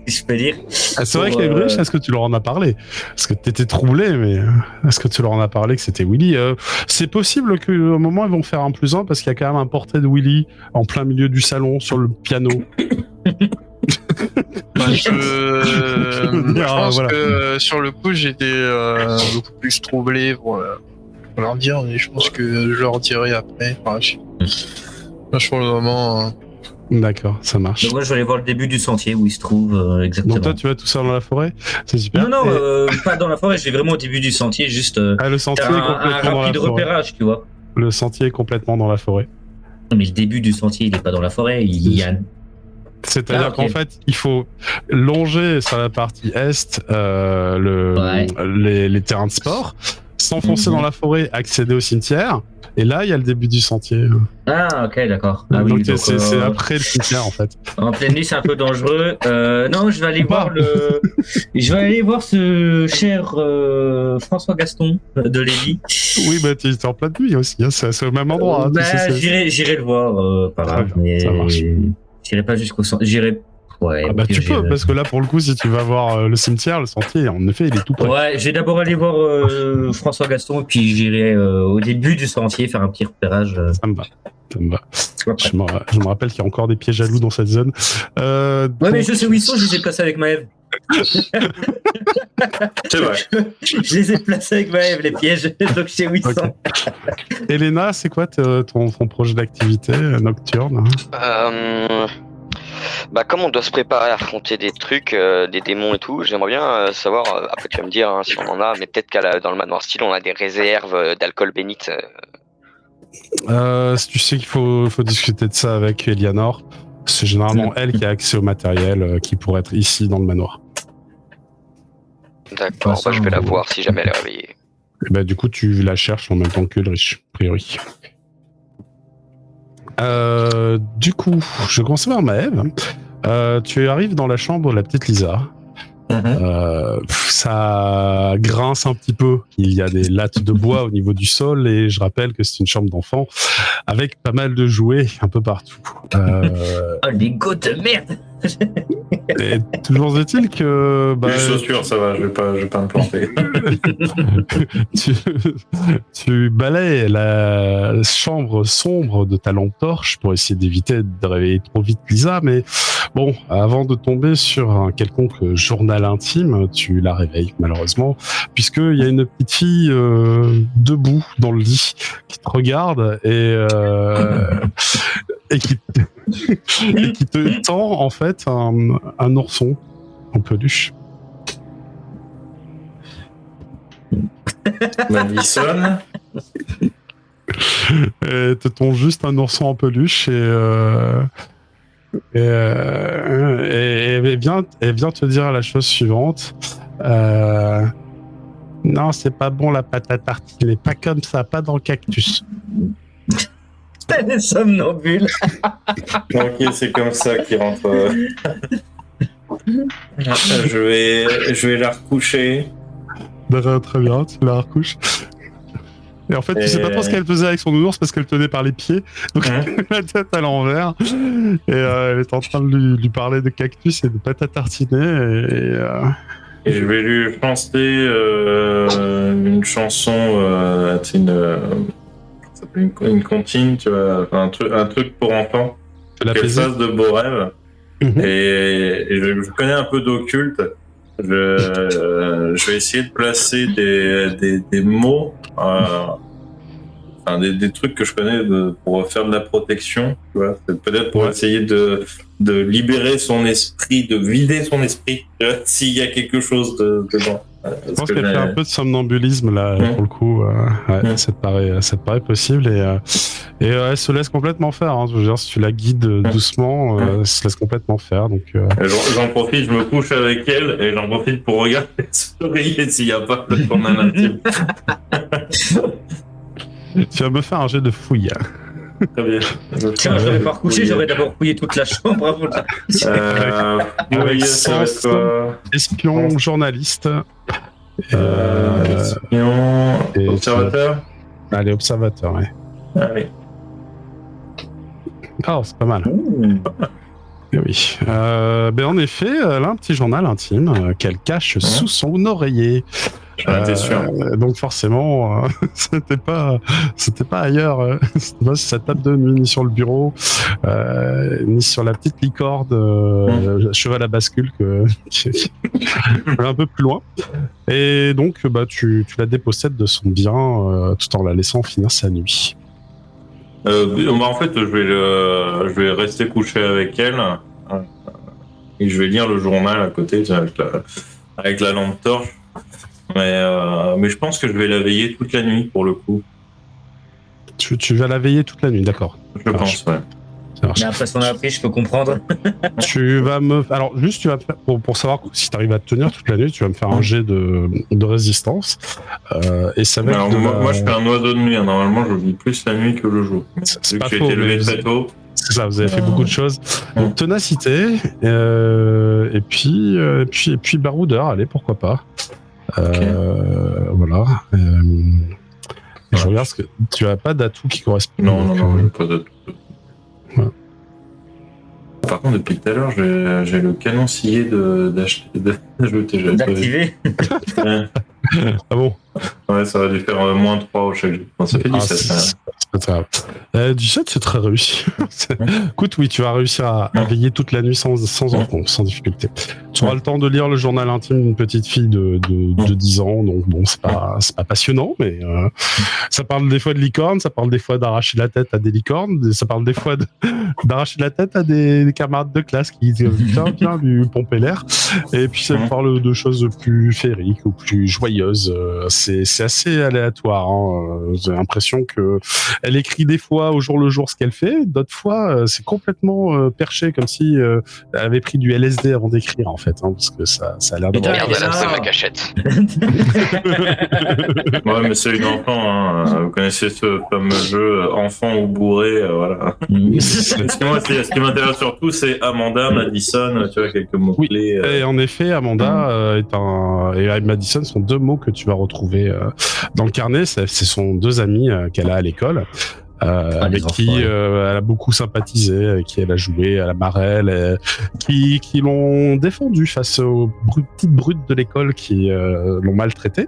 si je peux dire. C'est vrai que les Ulrich, est-ce que tu leur en as parlé? Parce que t'étais troublé, mais est-ce que tu leur en as parlé que c'était Willy? C'est possible qu'au moment ils vont faire un +1 parce qu'il y a quand même un portrait de Willy en plein milieu du salon sur le piano. Je pense que sur le coup j'étais beaucoup plus troublé pour leur dire, mais je pense que je leur dirai après. Sur le moment. D'accord, ça marche. Donc moi je vais aller voir le début du sentier où il se trouve exactement. Donc toi tu vas tout seul dans la forêt? C'est super. Non, pas dans la forêt, je vais vraiment au début du sentier, juste le sentier est complètement un rapide repérage, tu vois. Le sentier est complètement dans la forêt. Mais le début du sentier, il est pas dans la forêt, il y a... C'est-à-dire qu'en fait, il faut longer sur la partie est les terrains de sport, s'enfoncer dans la forêt, accéder au cimetière, et là, il y a le début du sentier. Ah, ok, d'accord. Ah, donc, oui, donc c'est après le cimetière, en fait. En pleine nuit, c'est un peu dangereux. Non, je vais aller voir je vais aller voir ce cher François Gaston de Lévis. Oui, bah, tu es en pleine nuit aussi, hein, c'est au même endroit. J'irai le voir, par là, mais... Ça marche. J'irai pas jusqu'au centre. J'irai Ouais, Ah bah tu peux, parce que là pour le coup, si tu vas voir le cimetière, le sentier, en effet, il est tout près. Ouais, je vais d'abord aller voir François Gaston, puis j'irai au début du sentier faire un petit repérage. Ça me va. Je me rappelle qu'il y a encore des pièges à loups dans cette zone. Ouais, mais je sais où ils sont, je les ai placés avec Maëv. C'est vrai. Je les ai placés avec Maëv, les pièges, donc je sais où ils sont. Elena, c'est quoi ton projet d'activité nocturne? Bah, comme on doit se préparer à affronter des trucs, des démons et tout, j'aimerais bien savoir, après tu vas me dire hein, si on en a, mais peut-être dans le manoir style, on a des réserves d'alcool bénite. Tu sais qu'il faut discuter de ça avec Elianor. C'est généralement elle qui a accès au matériel qui pourrait être ici dans le manoir. D'accord, bah, je vais la voir si jamais elle est réveillée. Et bah, du coup, tu la cherches en même temps que Ulrich, a priori. Du coup, je commence par Maëv. Tu arrives dans la chambre de la petite Lisa. Ça grince un petit peu. Il y a des lattes de bois au niveau du sol et je rappelle que c'est une chambre d'enfant avec pas mal de jouets un peu partout. Oh, les go de merde! Et toujours est-il que Les chaussures, ça va, je vais pas me planter. tu balayes la chambre sombre de ta lampe torche pour essayer d'éviter de réveiller trop vite Lisa, mais bon, avant de tomber sur un quelconque journal intime, tu la réveilles malheureusement, puisqu'il y a une petite fille debout dans le lit qui te regarde et qui te tend en fait un ourson en peluche. Madison. Et te tend juste un ourson en peluche et elle vient te dire la chose suivante. Non, c'est pas bon la pâte à tartiner, pas comme ça, pas dans le cactus. T'es des somnambules. Ok, c'est comme ça qu'il rentre. Je vais la recoucher. Très bien, tu la recouches. Et en fait, tu sais pas trop ce qu'elle faisait avec son nounours parce qu'elle tenait par les pieds, donc la tête à l'envers. Et elle est en train de lui parler de cactus et de pâte à tartiner. Et je vais lui chanter une chanson, une comptine, tu vois, un truc pour enfants. Qu'elle fasse de beaux rêves. Et je connais un peu d'occulte. Je vais essayer de placer des mots, des trucs que je connais pour faire de la protection, tu vois. Peut-être pour essayer de libérer son esprit, de vider son esprit, s'il y a quelque chose dedans. Je pense qu'elle fait un peu de somnambulisme là, pour le coup. Ça te paraît possible et elle se laisse complètement faire. Hein. Je veux dire, si tu la guides doucement, elle se laisse complètement faire. Donc, j'en profite, je me couche avec elle et j'en profite pour regarder sourire s'il n'y a pas le journal intime. Tu vas me faire un jet de fouille. Très bien. Tiens, je n'avais pas recouché, j'aurais d'abord fouillé toute la chambre avant avec sens, espion, journaliste. Espion, observateur. Allez, observateur, ouais. Allez. Oh, c'est pas mal. Et oui. En effet, elle a un petit journal intime qu'elle cache sous son oreiller. T'es sûr. Donc forcément, c'était pas ailleurs, c'était pas sur sa table de nuit, ni sur le bureau, ni sur la petite licorne cheval à bascule qui est un peu plus loin. Et donc, tu la dépossèdes de son bien tout en la laissant finir sa nuit. En fait, je vais rester couché avec elle et je vais lire le journal à côté avec la lampe torche. Mais je pense que je vais la veiller toute la nuit pour le coup. Tu vas la veiller toute la nuit, d'accord. Je pense, ouais. Mais après ce qu'on a appris, je peux comprendre. Alors, juste, tu vas faire, pour savoir si tu arrives à te tenir toute la nuit, tu vas me faire un jet de résistance. Et ça va être moi, je fais un oiseau de nuit. Hein. Normalement, je vis plus la nuit que le jour. C'est pas faux. J'ai été levé très tôt. C'est ça, vous avez fait beaucoup de choses. Donc, ténacité, et puis baroudeur, allez, pourquoi pas. Voilà. Je regarde ce que tu as pas d'atout qui correspond. Non, pas d'atout. Ouais. Enfin, par contre, depuis tout à l'heure, j'ai le canon scié d'ajouter. D'activer. Ouais. Ah bon? Ouais, ça va dû faire moins 3 au chaque jour. Enfin, ça fait 17. C'est pas très grave. 17, c'est très réussi. Écoute, oui, tu vas réussir à veiller toute la nuit sans difficulté. Tu auras le temps de lire le journal intime d'une petite fille de 10 ans, donc bon, c'est pas passionnant, mais ça parle des fois de licornes, ça parle des fois d'arracher la tête à des licornes, ça parle des fois d'arracher la tête à des camarades de classe qui disent viens lui pomper l'air, et puis ça parle de choses plus féeriques ou plus joyeuses. C'est assez aléatoire. Hein. J'ai l'impression que elle écrit des fois au jour le jour ce qu'elle fait, d'autres fois c'est complètement perché, comme si elle avait pris du LSD avant d'écrire en fait, hein, parce que ça a l'air de. Merde, elle a pris ma cachette. Ouais, mais c'est une enfant. Hein. Vous connaissez ce fameux jeu enfant ou bourré, voilà. Ce qui m'intéresse surtout, c'est Amanda, Madison, tu vois, quelques mots clés. Et en effet, Amanda et Madison sont deux mots que tu vas retrouver dans le carnet. Ce sont deux amis qu'elle a à l'école. Avec qui elle a beaucoup sympathisé, avec qui elle a joué à la marelle, qui l'ont défendu face aux petites brutes de l'école qui l'ont maltraité,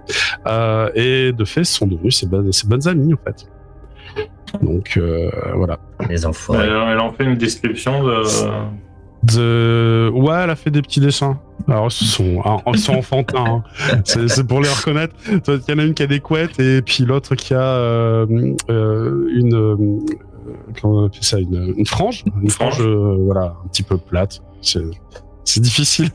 et de fait ce sont devenus ses bonnes amies en fait. Donc voilà. Les enfants. Elle en fait une description Ouais, elle a fait des petits dessins. Alors, ils sont enfantins. Hein. C'est pour les reconnaître. Il y en a une qui a des couettes et puis l'autre qui a comment on appelle ça, une frange. Une frange, voilà, un petit peu plate. C'est difficile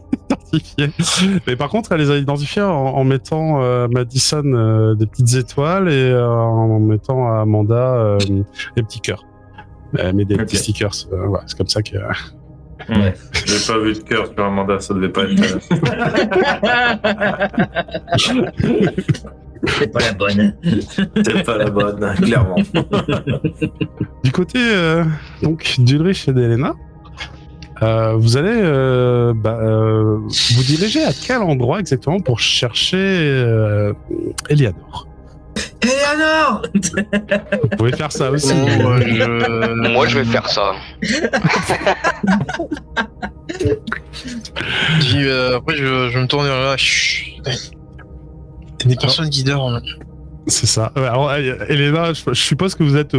d'identifier. Mais par contre, elle les a identifiés en mettant Madison des petites étoiles et en mettant à Amanda des petits cœurs. Elle met des petits stickers. Voilà, c'est comme ça que... Ouais. J'ai pas vu de cœur sur Amanda, ça devait pas être. C'est pas la bonne. C'est pas la bonne, clairement. Du côté donc d'Ulrich et d'Elena, vous allez vous diriger à quel endroit exactement pour chercher Eleanor? Eleanor! Vous pouvez faire ça aussi. Moi, je vais faire ça. Après, je me tourne vers là. T'as des personnes qui dorment. C'est ça. Alors, Elena, je suppose que vous êtes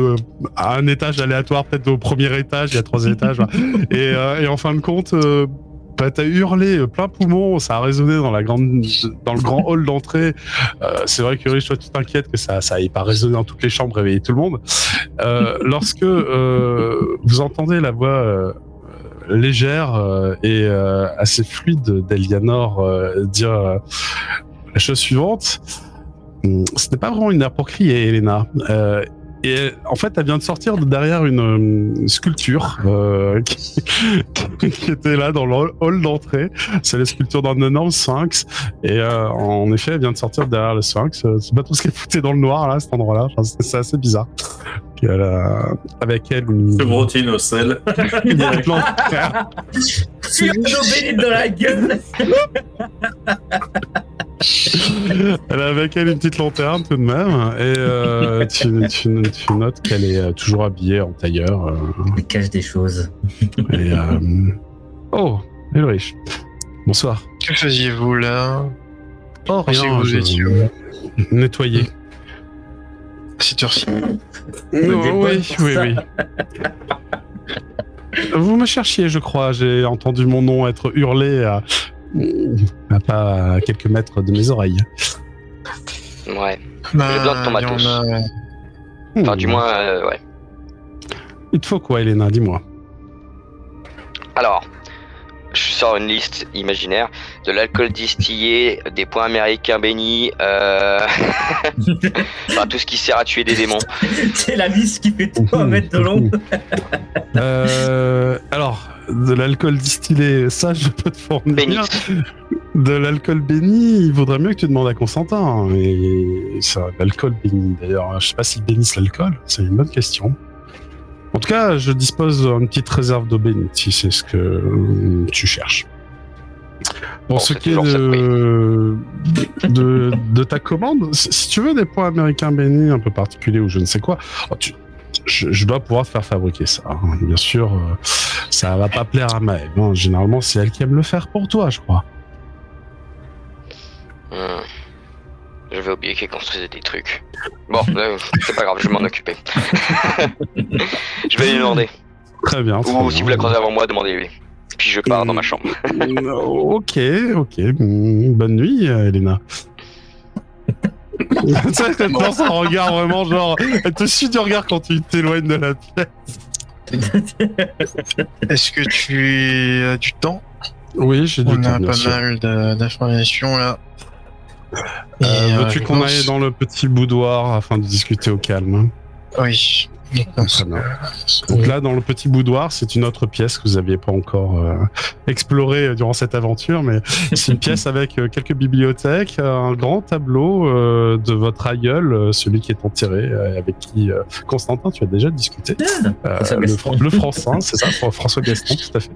à un étage aléatoire, peut-être au premier étage, il y a 3 étages. Et en fin de compte, t'as hurlé plein poumon, ça a résonné dans le grand hall d'entrée. C'est vrai que toi, tu t'inquiètes que ça aille pas résonner dans toutes les chambres, réveiller tout le monde. Lorsque vous entendez la voix légère et assez fluide d'Eleanor dire la chose suivante. Ce n'est pas vraiment une heure pour crier, Elena. Et en fait, elle vient de sortir de derrière une sculpture qui était là dans le hall d'entrée. C'est la sculpture d'un énorme sphinx. Et en effet, elle vient de sortir de derrière le sphinx. C'est pas tout ce qu'elle foutait dans le noir, là, cet endroit-là. Enfin, c'est assez bizarre. Puis elle a, avec elle, une chevrotine au sel. lanterne. Tu as bénite dans la gueule. Elle a avec elle une petite lanterne tout de même, et tu notes qu'elle est toujours habillée en tailleur. Elle cache des choses. Et, oh, Ulrich. Bonsoir. Que faisiez-vous là? Oh, Pensez rien, que vous étiez où? nettoyer. À cette heure-ci. Oui. Vous me cherchiez, je crois. J'ai entendu mon nom être hurlé à pas à quelques mètres de mes oreilles. Ouais. Bah, J'ai besoin de ton matos. Enfin, du moins, ouais. Il te faut quoi, Elena? Dis-moi. Alors, je sors une liste imaginaire de l'alcool distillé, des points américains bénis, enfin tout ce qui sert à tuer des démons. C'est la liste qui fait 3 mètres de long. Alors, de l'alcool distillé, ça je peux te fournir. Béni. De l'alcool béni, il vaudrait mieux que tu demandes à Constantin. Et ça, l'alcool béni, d'ailleurs, je sais pas s'ils bénissent l'alcool, c'est une bonne question. En tout cas, je dispose d'une petite réserve d'eau bénite, si c'est ce que tu cherches. Pour ce qui est de ta commande, si tu veux des points américains bénis un peu particuliers ou je ne sais quoi, je dois pouvoir te faire fabriquer ça. Hein. Bien sûr, ça va pas plaire à Maëve. Hein. Généralement, c'est elle qui aime le faire pour toi, je crois. J'avais oublié qu'il construisait des trucs. Bon, c'est pas grave, je vais m'en occuper. Je vais lui demander. Très bien. Ou si vous la croisez avant moi, demandez-lui. Puis je pars dans ma chambre. Ok. Bonne nuit, Elena. Tu sais, elle te lance un regard vraiment genre... Elle te suit du regard quand tu t'éloignes de la pièce. Est-ce que tu as du temps? Oui, j'ai du On temps, a bien pas sûr. mal d'informations là. Et, Veux-tu je qu'on pense- aille dans le petit boudoir afin de discuter au calme? Oui. Très bien. Donc là, dans le petit boudoir, c'est une autre pièce que vous n'aviez pas encore explorée durant cette aventure, mais c'est une pièce avec quelques bibliothèques, un grand tableau de votre aïeul, celui qui est enterré, avec qui, Constantin, tu as déjà discuté. François Gaston. Le Français, c'est ça, François Gaston, tout à fait.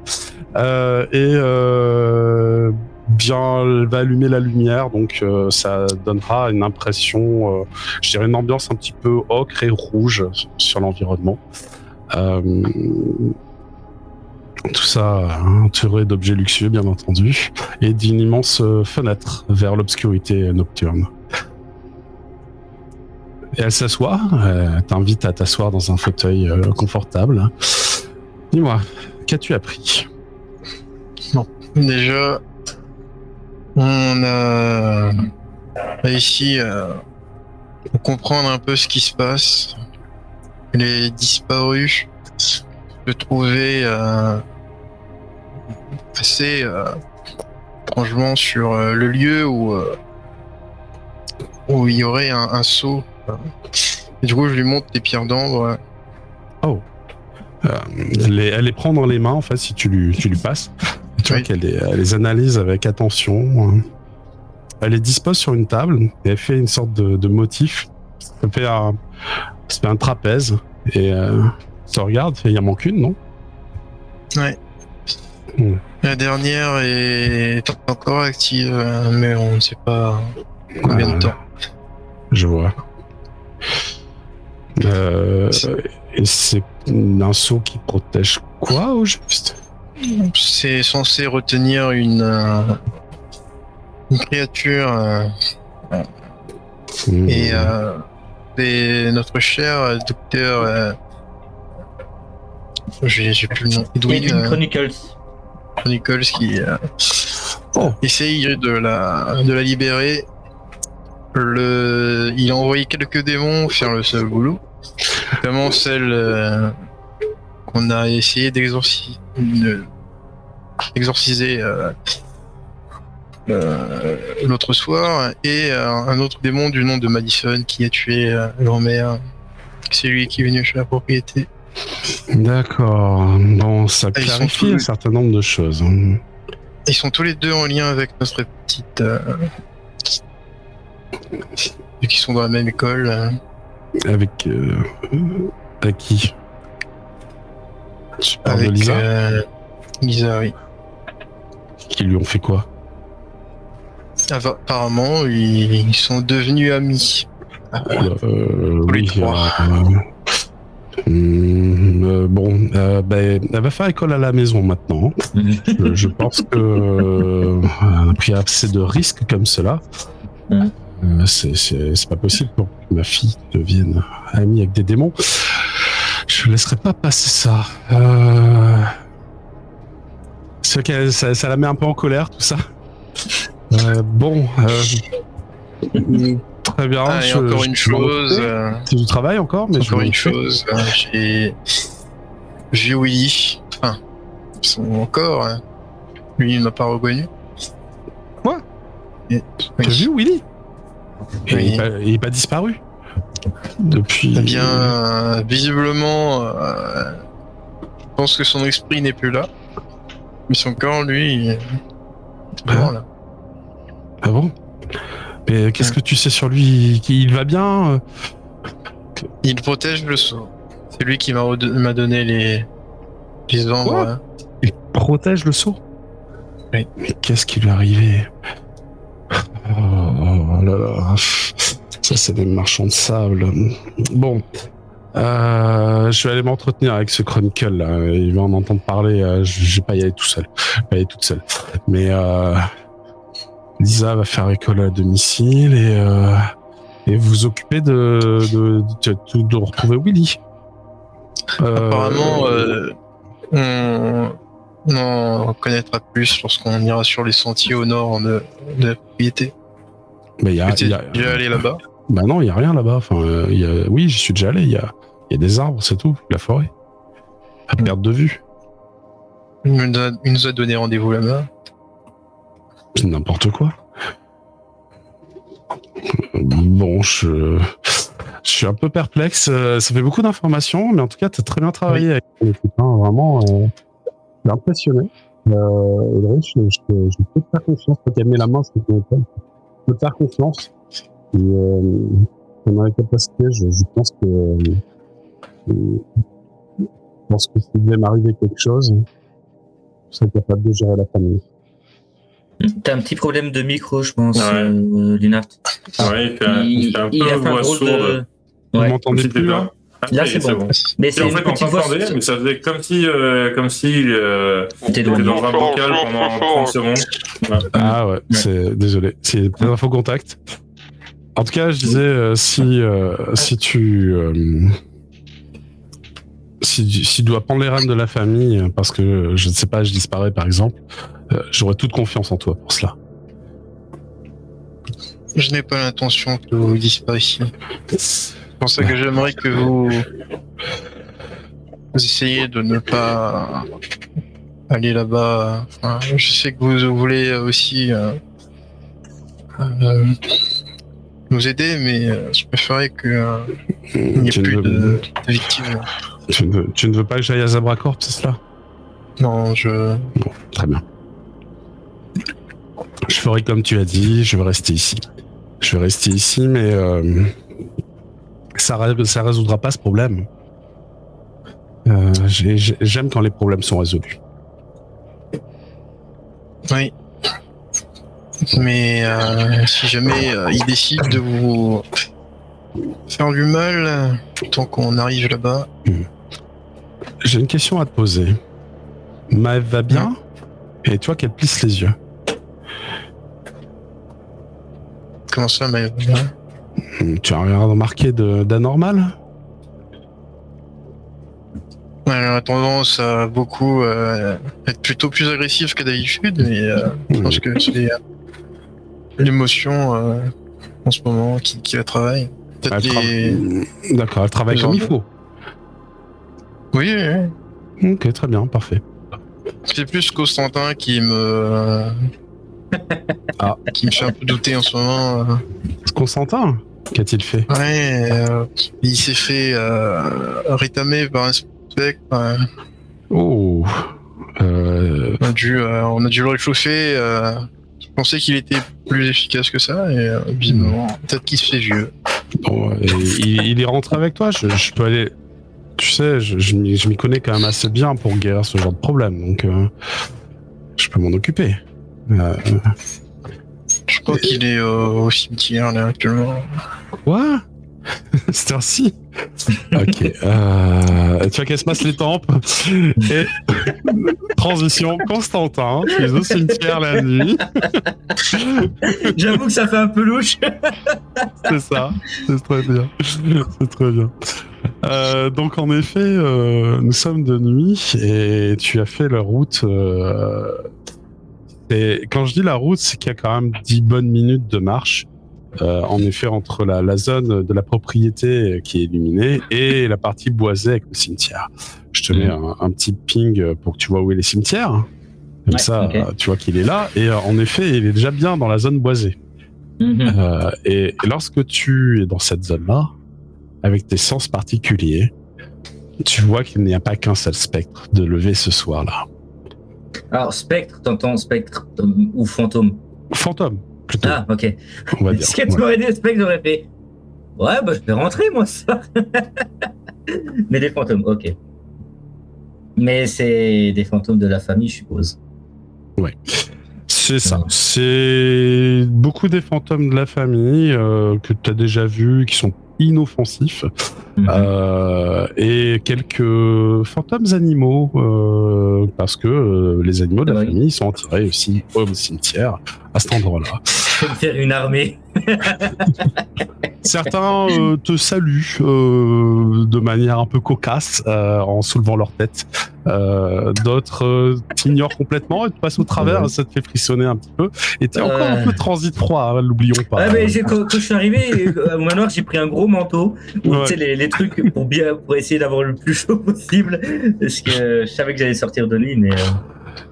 Bien, elle va allumer la lumière, donc ça donnera une impression, je dirais une ambiance un petit peu ocre et rouge sur l'environnement. Tout ça entouré d'objets luxueux, bien entendu, et d'une immense fenêtre vers l'obscurité nocturne. Et elle s'assoit, t'invite à t'asseoir dans un fauteuil confortable. Dis-moi, qu'as-tu appris? Déjà, on a réussi à comprendre un peu ce qui se passe. Les disparus se trouvaient assez étrangement sur le lieu où il y aurait un seau. Et du coup, je lui montre les pierres d'ambre. Elle les prend dans les mains, en fait, si tu lui passes. Tu vois Oui. qu'elle les analyse avec attention. Elle les dispose sur une table et elle fait une sorte de motif. Ça fait un trapèze et tu regardes, il y en manque une, non? Ouais. Hmm. La dernière est encore active, mais on ne sait pas combien de temps. Je vois. Et c'est un sceau qui protège quoi au juste? C'est censé retenir une créature et notre cher docteur j'ai plus le nom, Edwin Chronicles. Chronicles qui essaye de la libérer. Il a envoyé quelques démons faire le seul boulot, notamment celle qu'on a essayé d'exorciser l'autre soir, et un autre démon du nom de Madison qui a tué grand-mère. C'est lui qui est venu chez la propriété. D'accord. Bon, ça Ils sont clarifie tous- un certain nombre de choses. Ils sont tous les deux en lien avec notre petite... vu qu'ils sont dans la même école. Avec qui? Tu parles de Avec Lisa? Lisa, oui. Qui lui ont fait quoi? Apparemment, ils sont devenus amis. Oui. trois. Bon, elle va faire école à la maison maintenant. Je pense que elle a pris assez de risques comme cela. C'est pas possible pour que ma fille devienne amie avec des démons. Je laisserai pas passer ça. C'est vrai que ça la met un peu en colère tout ça. Bon, très bien. Et encore une chose. C'est du travail encore, mais Encore je une chose, j'ai vu Willy. Enfin, encore. Lui, il m'a pas reconnu. Quoi? Oui. T'as vu Willy? Oui. Il est pas disparu depuis. Eh bien, visiblement, je pense que son esprit n'est plus là. Mais son corps, lui, il est mort, là. Ah bon? Mais qu'est-ce que tu sais sur lui? Il va bien? Il protège le sceau. C'est lui qui m'a donné les ombres. Quoi? Hein. Il protège le sceau? Oui. Mais qu'est-ce qui lui est arrivé? Oh là là. Ça, c'est des marchands de sable. Bon. Je vais aller m'entretenir avec ce Chronicle là. Il va en entendre parler. Je vais pas y aller tout seul. Je vais pas y aller toute seule. Mais Lisa va faire école à domicile et vous occupez de retrouver Willy. Apparemment, on en connaîtra plus lorsqu'on ira sur les sentiers au nord de la propriété. Mais Tu es déjà allé là-bas? Bah non, il y a rien là-bas. Enfin, oui, j'y suis déjà allé. Il y a des arbres, c'est tout, la forêt. À perte de vue. Il nous a donné rendez-vous là-bas. C'est n'importe quoi. Bon, je suis un peu perplexe. Ça fait beaucoup d'informations, mais en tout cas, tu as très bien travaillé avec ton équipe. Hein. Vraiment, je suis impressionné. Ulrich, je peux te faire confiance. Toi qui as mis la main sur ton école, je peux te faire confiance. Et, dans la capacité, je pense que s'il devait m'arriver quelque chose, je serais capable de gérer la famille. T'as un petit problème de micro, je pense, Ouais. Linart. Ouais, il fait un peu voix sourde. Vous Ouais. m'entendez plus là? Là, c'est bon. Mais Et c'est en une fait, on petite voix. t'entendait, mais ça faisait comme si T'es t'étais dans un bocal pendant 30 secondes. Ouais. Ah ouais, c'est désolé, c'est peut-être info contact. En tout cas, je disais si tu dois prendre les rênes de la famille parce que je ne sais pas, je disparais par exemple, j'aurais toute confiance en toi pour cela. Je n'ai pas l'intention que vous disparaissiez. C'est pour ça que j'aimerais que vous essayiez de ne pas aller là-bas. Enfin, je sais que vous voulez aussi nous aider, mais je préférais que il n'y ait plus de victimes. Tu ne veux pas que j'aille à Zabracorp, c'est cela? Non, Bon, très bien. Je ferai comme tu as dit, je vais rester ici. Je vais rester ici, mais ça résoudra pas ce problème. J'aime quand les problèmes sont résolus. Oui. Mais si jamais il décide de vous faire du mal, tant qu'on arrive là-bas. J'ai une question à te poser. Maëv va bien? Et toi qu'elle plisse les yeux. Comment ça, Maëv? Tu as rien remarqué d'anormal? Elle a tendance à beaucoup être plutôt plus agressive que d'habitude, mais je pense que c'est l'émotion en ce moment qui la travaille. Peut-être D'accord, elle travaille comme il faut. Oui, oui. Ok, très bien, parfait. C'est plus Constantin qui me qui me fait un peu douter en ce moment. Constantin, qu'a-t-il fait? Ouais, il s'est fait rétamer par un spectre. Oh. On a dû le réchauffer. Je pensais qu'il était plus efficace que ça, et visiblement, peut-être qu'il se fait vieux. Bon, il est rentré avec toi, je peux aller. Tu sais, je m'y connais quand même assez bien pour guérir ce genre de problème, donc je peux m'en occuper. Je crois qu'il est au cimetière là actuellement. Quoi? C'est ainsi. Ok. Tu vois qu'elle se masse les tempes. Et transition, Constantin, tu es au cimetière la nuit. J'avoue que ça fait un peu louche. C'est ça, c'est très bien. C'est très bien. Donc en effet, nous sommes de nuit et tu as fait la route. Et quand je dis la route, c'est qu'il y a quand même 10 bonnes minutes de marche. En effet, entre la zone de la propriété qui est illuminée et la partie boisée avec le cimetière. Je te mets un petit ping pour que tu vois où est les cimetières. Comme ça, okay. Tu vois qu'il est là. Et en effet, il est déjà bien dans la zone boisée. Et lorsque tu es dans cette zone-là, avec tes sens particuliers, tu vois qu'il n'y a pas qu'un seul spectre de lever ce soir-là. Alors, spectre, t'entends spectre ou fantôme? Fantôme, plutôt. Ah, ok. On va dire. Ce que tu m'aurais dit, spectre, j'aurais fait. Ouais, bah, je vais rentrer, moi, ça. Mais des fantômes, ok. Mais c'est des fantômes de la famille, je suppose. Ouais. C'est ça. Ouais. C'est beaucoup des fantômes de la famille que tu as déjà vus, qui sont inoffensifs et quelques fantômes animaux parce que les animaux de la famille sont enterrés aussi au cimetière à cet endroit-là. Je vais me faire une armée. Certains te saluent de manière un peu cocasse en soulevant leur tête. D'autres t'ignorent complètement et te passent au travers. Ça te fait frissonner un petit peu. Et t'es encore un peu transit froid, hein, l'oublions pas. Mais quand je suis arrivé au manoir, j'ai pris un gros manteau. Tu sais, les trucs pour essayer d'avoir le plus chaud possible. Parce que je savais que j'allais sortir de l'île, mais...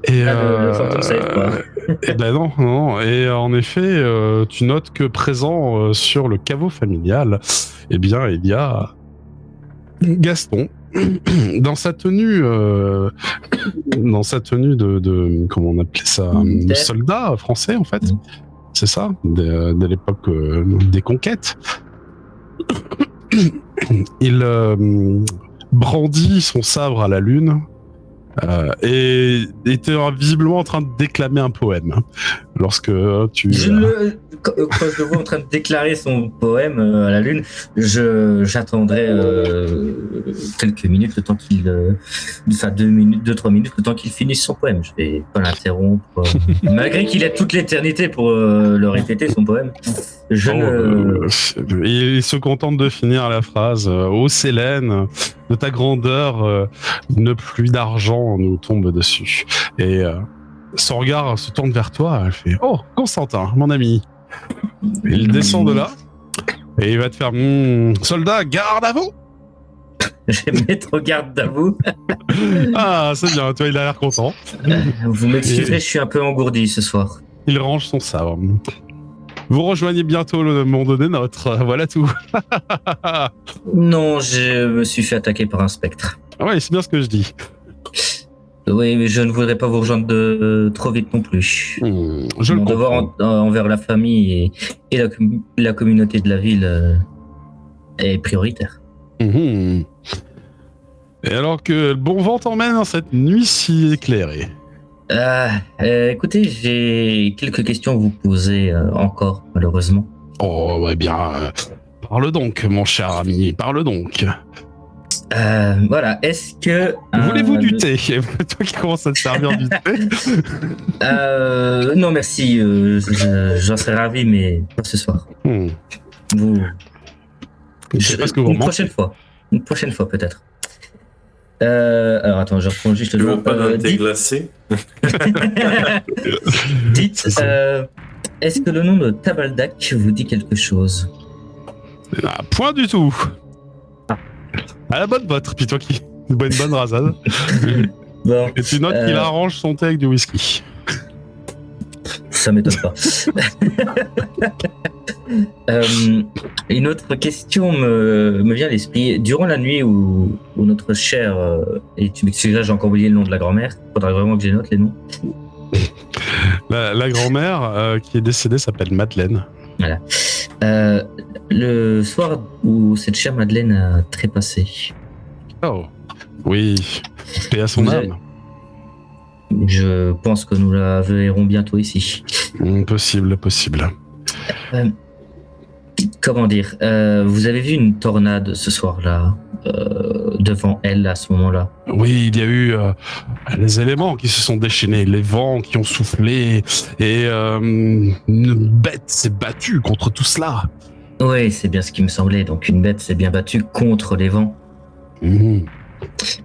le fantôme savait pas. Et ben non. Et en effet, tu notes que présent sur le caveau familial, eh bien, il y a Gaston dans sa tenue de comment on appelait ça, de soldat français en fait. C'est ça, de l'époque des conquêtes. Il brandit son sabre à la lune. Et était visiblement en train de déclamer un poème. Lorsque tu... Quand je le vois en train de déclarer son poème à la lune, j'attendrai quelques minutes, le temps qu'il... 2-3 minutes, le temps qu'il finisse son poème. Je vais pas l'interrompre. Malgré qu'il ait toute l'éternité pour le répéter, son poème. Il se contente de finir la phrase. Ô Célène, de ta grandeur, une pluie d'argent nous tombe dessus. Et son regard se tourne vers toi. Elle fait oh, Constantin, mon ami. Il descend de là et il va te faire soldat, garde à vous. Je vais me mettre au garde à vous. Ah, c'est bien, toi, il a l'air content. Vous m'excuserez, je suis un peu engourdi ce soir. Il range son sabre. Vous rejoignez bientôt le monde des nôtres, voilà tout. Non, je me suis fait attaquer par un spectre. Oui, c'est bien ce que je dis. Oui, mais je ne voudrais pas vous rejoindre trop vite non plus. Je le Mon devoir envers la famille et la communauté de la ville est prioritaire. Et alors que le bon vent t'emmène dans cette nuit si éclairée. Écoutez, j'ai quelques questions à vous poser encore, malheureusement. Oh, ouais, bien. Parle donc, mon cher ami, parle donc. Voilà, est-ce que... Voulez-vous du thé? Toi qui commences à te servir du thé. Non, merci, j'en serais ravi, mais pas ce soir. Je sais pas ce que vous Une prochaine fois, peut-être. Alors attends, je reprends juste le nom. Pas d'un thé glacé. Dites, est-ce que le nom de Tabaldak vous dit quelque chose? Point du tout. À la bonne botte, puis toi qui bois une bonne rasade. Bon, et tu notes qu'il arrange son thé avec du whisky. Ça m'étonne pas. Une autre question me vient à l'esprit. Durant la nuit où notre chère, et tu m'excuseras, j'ai encore oublié le nom de la grand-mère, faudrait vraiment que je note les noms. La grand-mère qui est décédée s'appelle Madeleine. Voilà. Le soir où cette chère Madeleine a trépassé. Oh, oui, paix à son âme. Je pense que nous la verrons bientôt ici. Possible. Comment dire, vous avez vu une tornade ce soir-là, devant elle à ce moment-là? Oui, il y a eu les éléments qui se sont déchaînés, les vents qui ont soufflé, et une bête s'est battue contre tout cela. Oui, c'est bien ce qui me semblait. Donc une bête s'est bien battue contre les vents.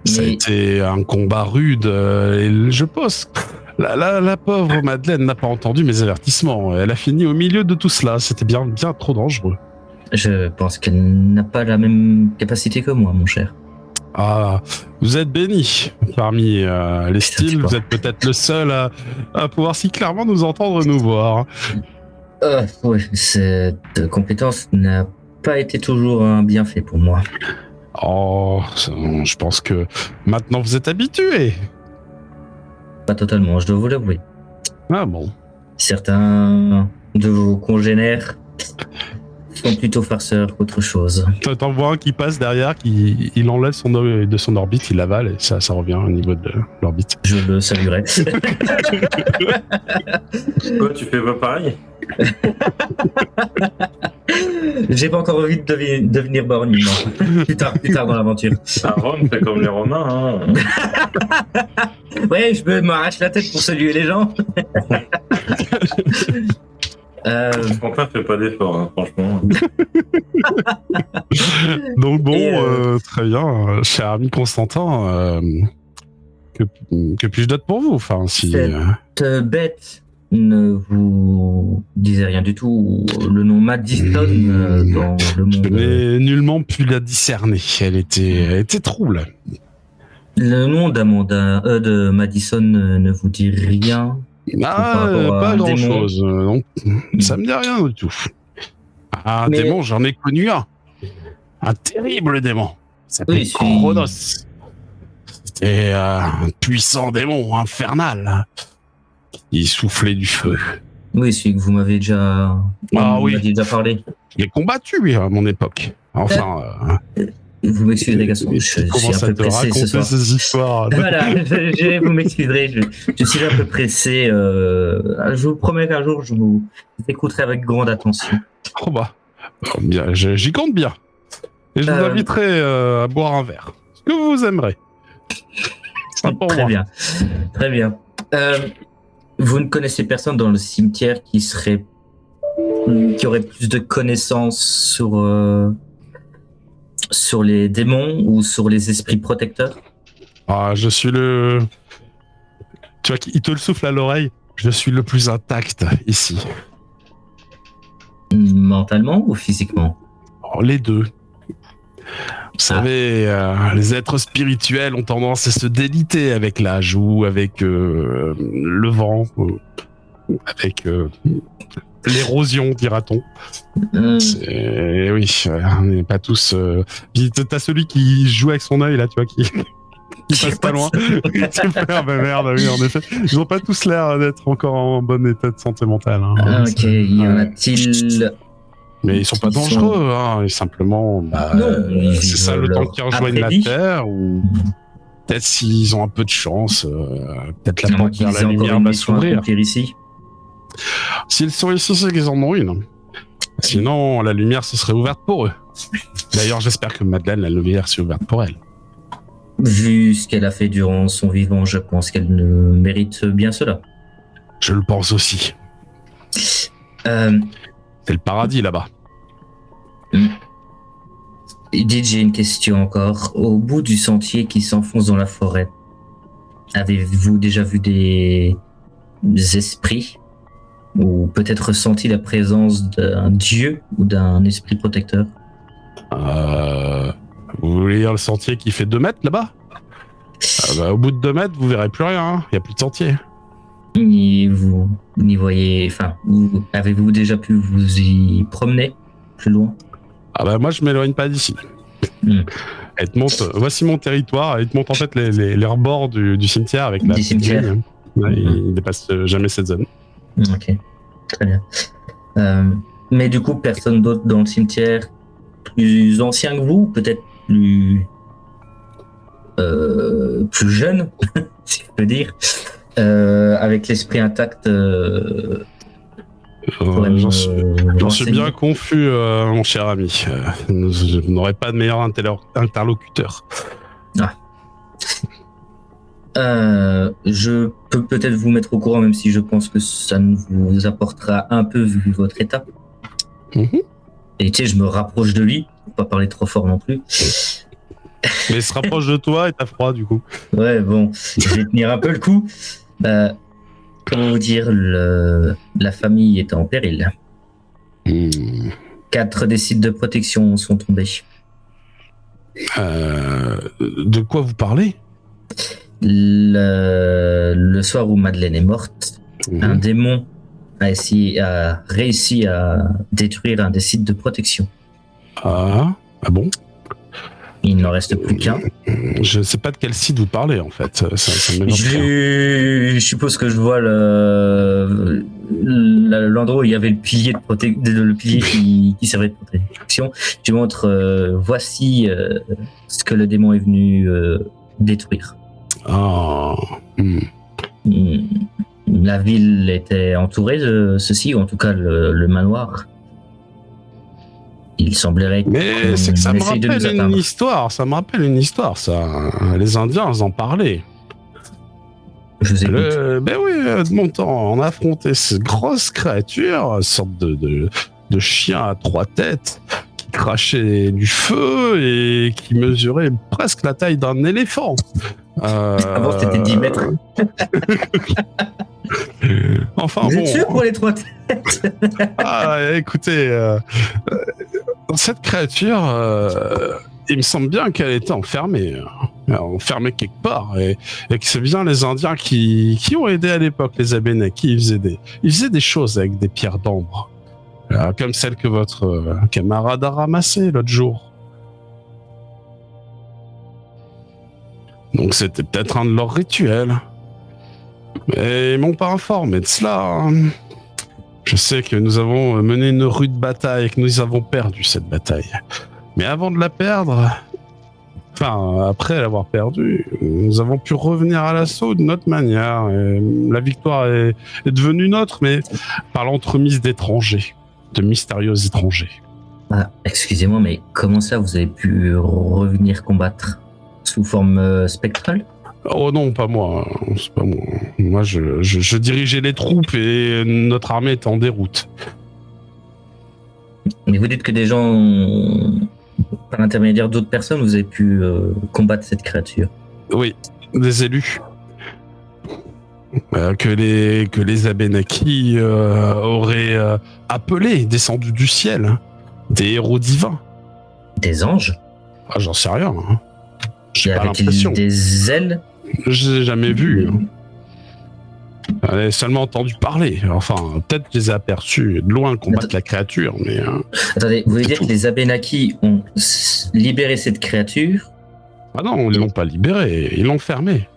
Ça a été un combat rude, et je pense... La pauvre Madeleine n'a pas entendu mes avertissements. Elle a fini au milieu de tout cela. C'était bien trop dangereux. Je pense qu'elle n'a pas la même capacité que moi, mon cher. Ah, vous êtes béni. Parmi les styles, vous êtes peut-être le seul à pouvoir si clairement nous entendre nous voir. Oui, cette compétence n'a pas été toujours un bienfait pour moi. Oh, je pense que maintenant vous êtes habitué. Pas totalement, je dois vous l'avouer. Ah bon. Certains de vos congénères sont plutôt farceurs qu'autre chose. T'en vois un qui passe derrière, il enlève de son orbite, il l'avale et ça revient au niveau de l'orbite. Je le saluerai. Quoi, tu fais pas pareil? J'ai pas encore envie de devenir borgne, non. Plus tard dans l'aventure. À Rome, c'est comme les Romains. Hein. Ouais, je m'arrache la tête pour saluer les gens. Quentin fait pas d'effort, hein, franchement. Donc bon, très bien, cher ami Constantin, que puis-je d'autre pour vous? Enfin, si Cette bête ne vous disait rien du tout. Le nom Madison dans le monde. Je n'ai nullement pu la discerner. Elle était trouble. Le nom de Madison ne vous dit rien? Pas grand-chose. Non, ça me dit rien du tout. Un démon, j'en ai connu un. Un terrible démon. Il s'appelait Chronos. C'était un puissant démon infernal qui soufflait du feu. Oui, celui que vous m'avez déjà, déjà parlé. Il est combattu à mon époque. Enfin. Vous m'excuserez, Gaston. Je suis un peu pressé ce soir. Ces histoires. Voilà, vous m'excuserez. Je suis un peu pressé. Je vous promets qu'un jour, je vous écouterai avec grande attention. Oh bah, bien, j'y compte bien. Et je vous inviterai à boire un verre. Ce que vous aimerez. Très bien. Très bien. Vous ne connaissez personne dans le cimetière qui aurait plus de connaissances sur les démons ou sur les esprits protecteurs? Ah, je suis le... Tu vois, il te le souffle à l'oreille. Je suis le plus intact ici. Mentalement ou physiquement? Oh, les deux. Vous savez, les êtres spirituels ont tendance à se déliter avec l'âge ou avec le vent, avec l'érosion, dira-t-on. Oui, on n'est pas tous... Puis t'as celui qui joue avec son œil, là, tu vois, qui passe pas loin. Super, bah merde, oui, en effet. Ils n'ont pas tous l'air d'être encore en bon état de santé mentale. Hein. Ok, y en a-t-il... Mais ils sont pas dangereux, hein. Et simplement, c'est ça le temps qu'ils rejoignent la Terre, ou peut-être s'ils ont un peu de chance, peut-être la porte vers la lumière va s'ouvrir. Ici. S'ils sont ici, c'est qu'ils en ont une. Sinon, la lumière se serait ouverte pour eux. D'ailleurs, j'espère que Madeleine, la lumière s'est ouverte pour elle. Vu ce qu'elle a fait durant son vivant, je pense qu'elle mérite bien cela. Je le pense aussi. C'est le paradis là-bas. Dites, j'ai une question encore. Au bout du sentier qui s'enfonce dans la forêt, avez-vous déjà vu des esprits? Ou peut-être ressenti la présence d'un dieu ou d'un esprit protecteur? Vous voulez dire le sentier qui fait 2 mètres là-bas? Au bout de 2 mètres, vous verrez plus rien. Il n'y a plus de sentier. Vous n'y voyez... Enfin, avez-vous déjà pu vous y promener plus loin? Moi, je m'éloigne pas d'ici. Elle te montre... Voici mon territoire. Elle te montre en fait les rebords du cimetière avec la petite ligne. Il dépasse jamais cette zone. Ok, très bien. Mais du coup, personne d'autre dans le cimetière plus ancien que vous, peut-être plus jeune, si je peux dire, avec l'esprit intact. J'en suis bien confus, mon cher ami. Je n'aurais pas de meilleur interlocuteur. Je peux peut-être vous mettre au courant, même si je pense que ça ne vous apportera un peu vu votre état. Et tu sais, je me rapproche de lui, pour pas parler trop fort non plus. Mais il se rapproche de toi et t'as froid du coup. Ouais, bon, je vais tenir un peu le coup. Comment vous dire, la famille est en péril. 4 des sites de protection sont tombés. De quoi vous parlez? Le soir où Madeleine est morte, un démon a réussi à détruire un des sites de protection. Ah bon? Il n'en reste plus qu'un. Je ne sais pas de quel site vous parlez en fait. Ça je suppose que je vois l'endroit où il y avait le pilier le pilier qui servait de protection. Je montre voici ce que le démon est venu détruire. La ville était entourée de ceci, ou en tout cas le manoir. il semblerait Mais qu'on c'est que ça me essaye de nous rappelle une atteindre. histoire. Ça me rappelle une histoire, ça. Les Indiens, ils en parlaient. Je vous écoute. Ben oui, de mon temps, on a affronté ces grosses créatures, une sorte de chien à 3 têtes, qui crachait du feu et qui mesurait presque la taille d'un éléphant. Avant, c'était 10 mètres. Enfin Vous bon. êtes sûr pour les 3 têtes? Ah, écoutez, cette créature, il me semble bien qu'elle était enfermée quelque part, et que c'est bien les Indiens qui ont aidé à l'époque les Abénakis. Ils faisaient des choses avec des pierres d'ambre, comme celle que votre camarade a ramassée l'autre jour. Donc c'était peut-être un de leurs rituels. Mais ils m'ont pas informé de cela. Je sais que nous avons mené une rude bataille et que nous avons perdu cette bataille. Mais avant de la perdre, enfin, après l'avoir perdue, nous avons pu revenir à l'assaut de notre manière. Et la victoire est devenue nôtre, mais par l'entremise d'étrangers, de mystérieux étrangers. Ah, excusez-moi, mais comment ça vous avez pu revenir combattre? Sous forme spectrale? Oh non, pas moi. C'est pas moi. Moi, je dirigeais les troupes et notre armée était en déroute. Mais vous dites que des gens, par l'intermédiaire d'autres personnes, vous avez pu combattre cette créature. Oui, des élus. Que les Abénakis auraient appelé, descendus du ciel, hein, des héros divins. Des anges? Ah, j'en sais rien. Hein. J'ai pas Avec l'impression. des ailes? Je les ai jamais vus. Hein. J'en ai seulement entendu parler. Enfin, peut-être que je les ai aperçus de loin combattre la créature, mais... Attendez, vous voulez dire que les Abénakis ont libéré cette créature? Ah non, ils l'ont pas libérée, ils l'ont fermée.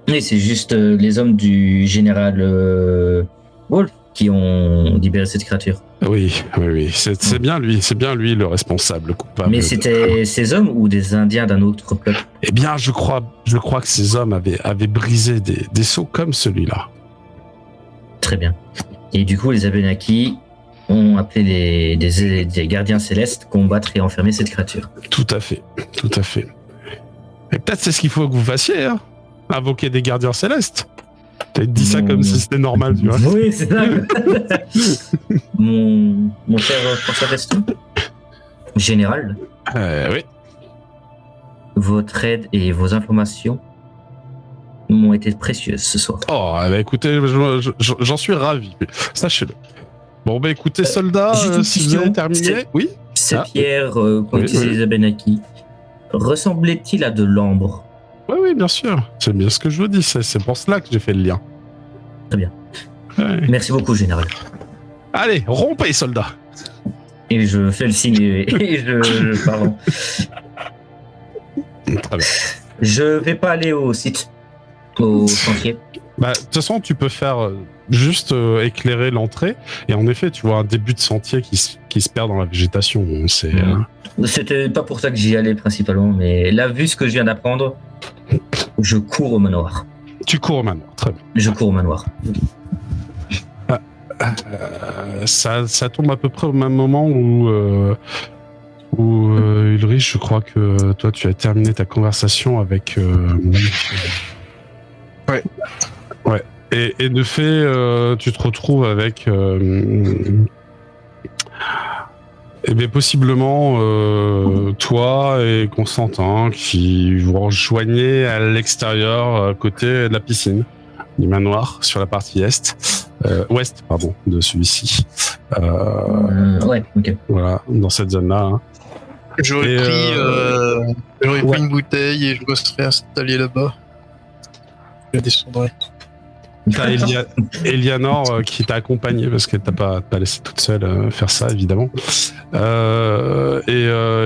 Oui, c'est juste les hommes du général Wolf qui ont libéré cette créature. Oui. C'est bien lui le responsable, le coupable. Mais c'était ces hommes ou des Indiens d'un autre peuple? Eh bien, je crois que ces hommes avaient brisé des sceaux comme celui-là. Très bien. Et du coup, les Abénakis ont appelé des gardiens célestes combattre et enfermer cette créature. Tout à fait. Et peut-être c'est ce qu'il faut que vous fassiez, hein. Invoquer des gardiens célestes. T'as dit ça comme si c'était normal, tu vois. Oui, c'est ça. mon cher François Gaston, général, Oui. votre aide et vos informations m'ont été précieuses ce soir. Oh, bah écoutez, j'en suis ravi. Sachez-le. Bon, bah écoutez, soldats, Juste une si vous question. avez terminé... Oui. Cette pierre qu'ont utilisé les Abénakis, ressemblait-il à de l'ambre? Oui, bien sûr. C'est bien ce que je vous dis. C'est pour cela que j'ai fait le lien. Très bien. Ouais. Merci beaucoup, général. Allez, rompez, soldats. Et je fais le signe et pardon. Très bien. Je vais pas aller au site, au chantier. Bah, de toute façon, tu peux faire juste éclairer l'entrée. Et en effet, tu vois un début de sentier qui se perd dans la végétation. C'est... C'était pas pour ça que j'y allais principalement, mais là, vu ce que je viens d'apprendre, je cours au manoir. Tu cours au manoir, très bien. Je cours au manoir. Ça tombe à peu près au même moment où Ulrich, je crois que toi, tu as terminé ta conversation avec... Ouais. Et de fait, tu te retrouves avec... Eh bien, possiblement toi et Constantin qui vous rejoignez à l'extérieur, à côté de la piscine du manoir, sur la partie ouest, de celui-ci. Ouais, ok. Voilà, dans cette zone-là. Hein. J'aurais Et, pris ouais. une bouteille et je me serais installé là-bas. Je descendrai. T'as Elianor qui t'a accompagné parce qu'elle t'a pas laissé toute seule faire ça, évidemment.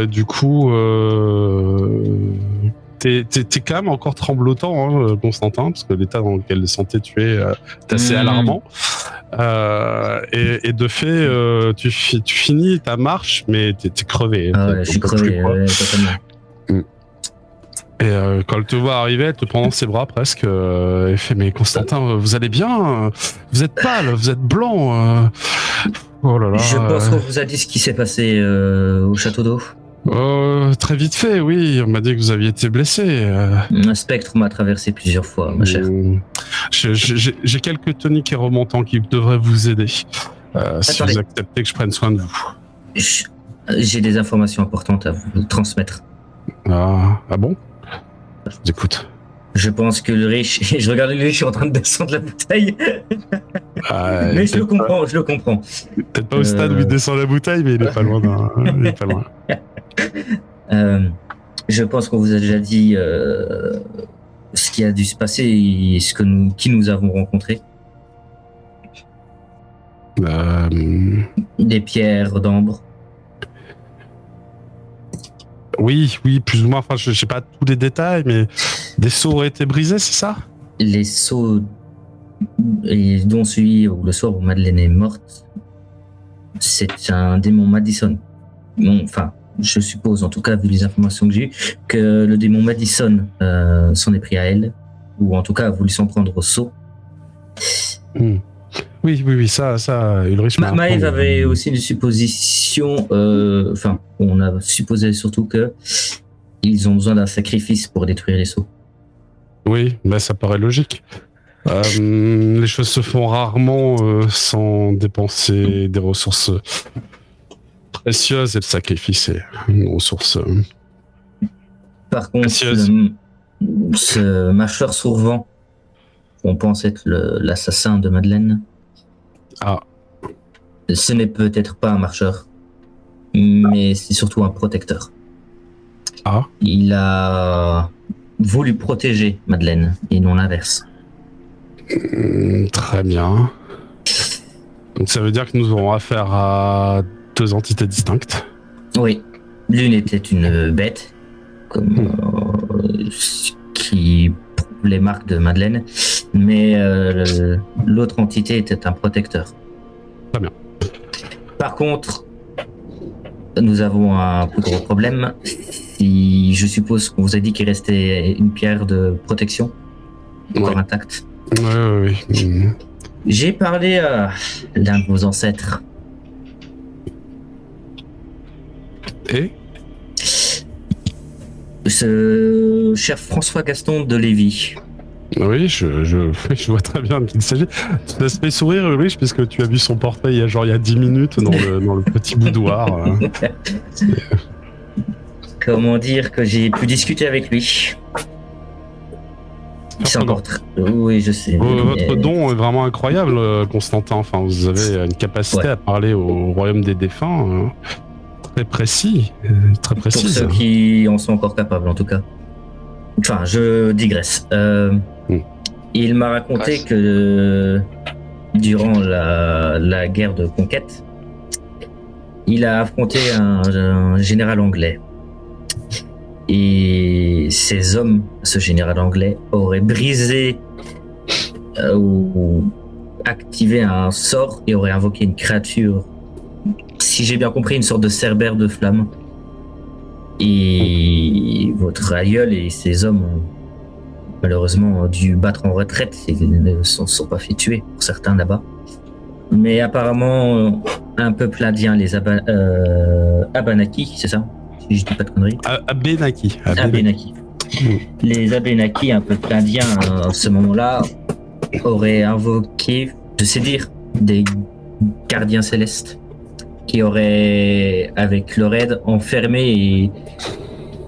Du coup, t'es quand même encore tremblotant, hein, Constantin, parce que l'état dans lequel de santé tu es est assez alarmant. Et de fait, tu finis ta marche, mais t'es crevé. Ah ouais, je suis crevé, totalement. Et quand elle te voit arriver, elle te prend dans ses bras presque. Elle fait, mais Constantin, vous allez bien? Vous êtes pâle, vous êtes blanc. Oh là là. Je pense qu'on vous a dit ce qui s'est passé au château d'eau. Très vite fait, oui. On m'a dit que vous aviez été blessé. Un spectre m'a traversé plusieurs fois, ma chère. J'ai quelques toniques et remontants qui devraient vous aider. Si Attendez. vous acceptez que je prenne soin de vous. J'ai des informations importantes à vous transmettre. Ah bon? Je vous écoute. Je pense que le riche... Je regarde le riche en train de descendre la bouteille. Mais je le comprends. Peut-être pas au stade où il descend la bouteille, mais il est pas loin. Il est pas loin. Je pense qu'on vous a déjà dit ce qui a dû se passer et qui nous avons rencontrés. Des pierres d'ambre. Oui, plus ou moins. Enfin, je sais pas tous les détails, mais des seaux auraient été brisés, c'est ça? Les seaux dont celui où le soir où Madeleine est morte, c'est un démon Madison. Bon, enfin, je suppose, en tout cas, vu les informations que j'ai eues, que le démon Madison s'en est pris à elle, ou en tout cas a voulu s'en prendre au seau. Oui, ça, Ulrich m'a Maëv avait aussi une supposition, enfin, on a supposé surtout que ils ont besoin d'un sacrifice pour détruire les seaux. Oui, bah ça paraît logique. Les choses se font rarement sans dépenser des ressources précieuses, et le sacrifice est une ressource Par contre, précieuse. ce marcheur sourvant, on pense être l'assassin de Madeleine. Ah. Ce n'est peut-être pas un marcheur, mais c'est surtout un protecteur. Ah. Il a voulu protéger Madeleine et non l'inverse. Très bien. Donc ça veut dire que nous aurons affaire à deux entités distinctes. Oui, l'une était une bête, comme qui prouve les marques de Madeleine, mais l'autre entité était un protecteur. Très bien. Par contre, nous avons un plus gros problème. Si je suppose qu'on vous a dit qu'il restait une pierre de protection encore intacte. Oui. J'ai parlé à l'un de vos ancêtres. Et Ce cher François Gaston de Lévis. oui, je vois très bien de qui il s'agit. Ça se fait sourire, Ulrich, puisque tu as vu son portrait il y a 10 minutes dans le petit boudoir. Comment dire que j'ai pu discuter avec lui. C'est encore oui, je sais. Votre don est vraiment incroyable, Constantin. Enfin, vous avez une capacité à parler au royaume des défunts très précis, très précise. Pour ceux qui en sont encore capables, en tout cas. Enfin, je digresse. Il m'a raconté que durant la guerre de conquête, il a affronté un général anglais. Et ces hommes, ce général anglais, auraient brisé ou activé un sort et auraient invoqué une créature, si j'ai bien compris, une sorte de cerbère de flamme. Et votre aïeul et ses hommes ont malheureusement dû battre en retraite et ne se sont pas fait tuer, pour certains là-bas. Mais apparemment, un peuple indien, les Abenaki, c'est ça? Si je dis pas de conneries. Abenaki. Les Abenaki, un peuple indien, à ce moment-là, auraient invoqué, je sais dire, des gardiens célestes qui auraient, avec leur aide, enfermé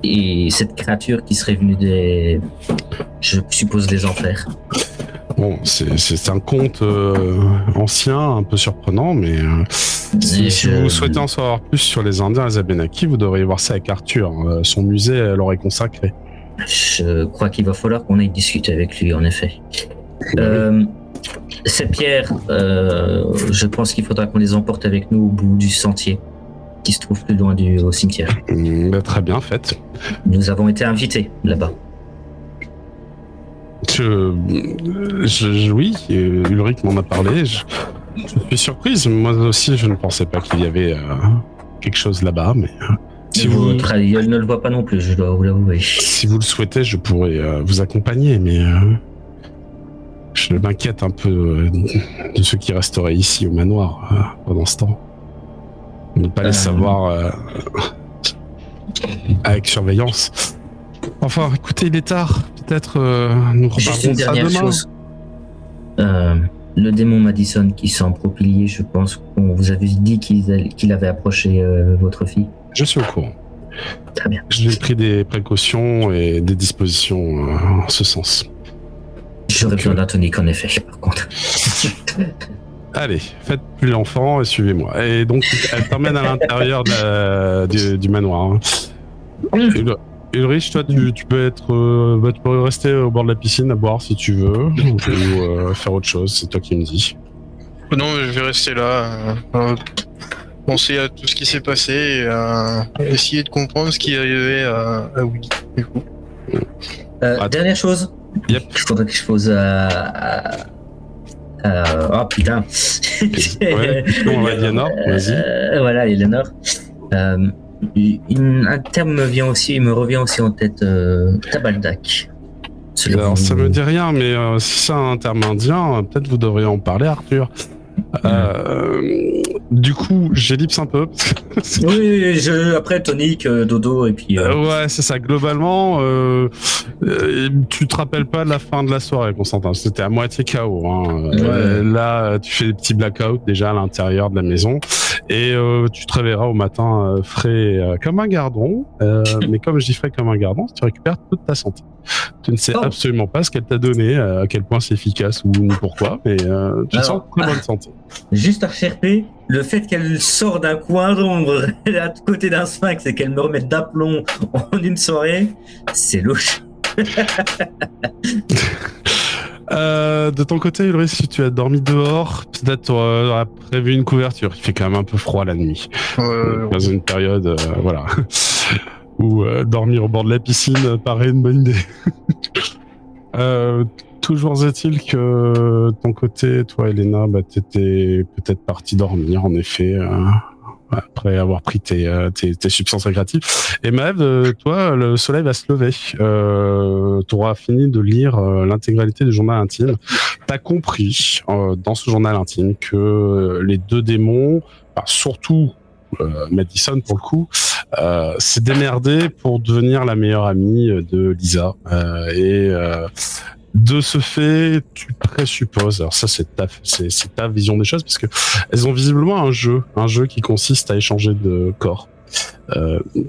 et cette créature qui serait venue je suppose, des enfers. Bon, c'est un conte ancien, un peu surprenant, mais si vous souhaitez en savoir plus sur les Indiens et les Abenaki, vous devriez voir ça avec Arthur. Son musée leur est consacré. Je crois qu'il va falloir qu'on aille discuter avec lui, en effet. Cette pierre, je pense qu'il faudra qu'on les emporte avec nous au bout du sentier qui se trouve plus loin au cimetière. Très bien fait. Nous avons été invités là-bas. Oui, Ulrich m'en a parlé. Je suis surprise. Moi aussi, je ne pensais pas qu'il y avait quelque chose là-bas, mais si votre aïeul ne le voit pas non plus, je dois vous l'avouer. Si vous le souhaitez, je pourrais vous accompagner, mais je m'inquiète un peu de ceux qui resteraient ici au manoir pendant ce temps. Ne pas les savoir avec surveillance. Enfin, écoutez, il est tard. Peut-être nous Juste une reparlerons de ça dernière demain. chose. Le démon Madison qui s'en propilier, je pense qu'on vous avait dit qu'il avait approché votre fille. Je suis au courant. Très bien. J'ai pris des précautions et des dispositions en ce sens. J'aurais besoin d'un tonique en effet, par contre. Allez, faites plus l'enfant et suivez-moi. Et donc, elle t'emmène à l'intérieur du manoir. Hein. Ulrich, toi, tu peux être, tu peux rester au bord de la piscine à boire si tu veux, ou faire autre chose. C'est toi qui me dis. Non, je vais rester là, penser à tout ce qui s'est passé et essayer de comprendre ce qui est arrivé à Willy. Du coup. Dernière chose. Yep. Il faudrait que je pose oh putain. Ouais, on va Eleanor, vas-y. Voilà, Eleanor. Un terme me revient aussi en tête. Tabaldak. Alors, ça me dit rien, mais si c'est un terme indien, peut-être vous devriez en parler, Arthur. Du coup, j'ellipse un peu. Oui, après tonique, dodo et puis. Ouais, c'est ça. Globalement, tu te rappelles pas de la fin de la soirée, Constantin. C'était à moitié KO. Hein. Ouais. Là, tu fais des petits blackouts déjà à l'intérieur de la maison, et tu te réveilleras au matin frais comme un gardon. Mais comme je dis frais comme un gardon, tu récupères toute ta santé. Tu ne sais absolument pas ce qu'elle t'a donné, à quel point c'est efficace ou pourquoi, mais tu te sens très bonne santé. Juste à rechercher, le fait qu'elle sort d'un coin d'ombre à côté d'un sphinx et qu'elle me remette d'aplomb en une soirée, c'est louche. De ton côté, Ulrich, si tu as dormi dehors, peut-être tu auras prévu une couverture. Il fait quand même un peu froid la nuit. Dans une période, voilà, où dormir au bord de la piscine paraît une bonne idée. Toujours est-il que ton côté, toi, Elena, t'étais peut-être partie dormir, en effet, après avoir pris tes substances récréatives. Et Maëv, toi, le soleil va se lever. Tu auras fini de lire l'intégralité du journal intime. T'as compris dans ce journal intime que les deux démons, surtout Madison pour le coup, s'est démerdé pour devenir la meilleure amie de Lisa. De ce fait, tu présupposes, alors ça c'est ta vision des choses, parce que elles ont visiblement un jeu qui consiste à échanger de corps.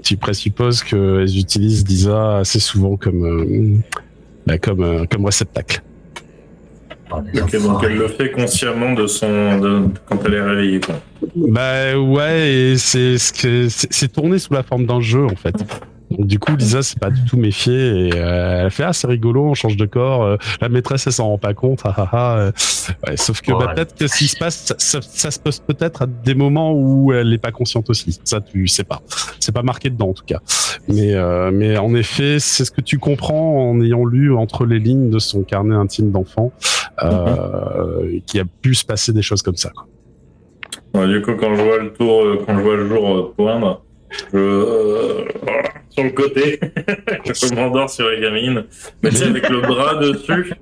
Tu présupposes qu'elles utilisent Lisa assez souvent comme réceptacle. Ok, donc elle le fait consciemment quand elle est réveillée, quoi. Bah ouais, et c'est tourné sous la forme d'un jeu en fait. Donc du coup, Lisa s'est pas du tout méfiée et elle fait c'est rigolo, on change de corps. La maîtresse elle s'en rend pas compte. Ouais, sauf que peut-être que ce qui se passe, ça se passe peut-être à des moments où elle n'est pas consciente aussi. Ça tu sais pas. C'est pas marqué dedans en tout cas. Mais en effet, c'est ce que tu comprends en ayant lu entre les lignes de son carnet intime d'enfant, qu'il a pu se passer des choses comme ça, quoi. Ouais, du coup, quand je vois le jour poindre, sur le côté, je m'endors sur les gamines, mais tu sais, avec le bras dessus,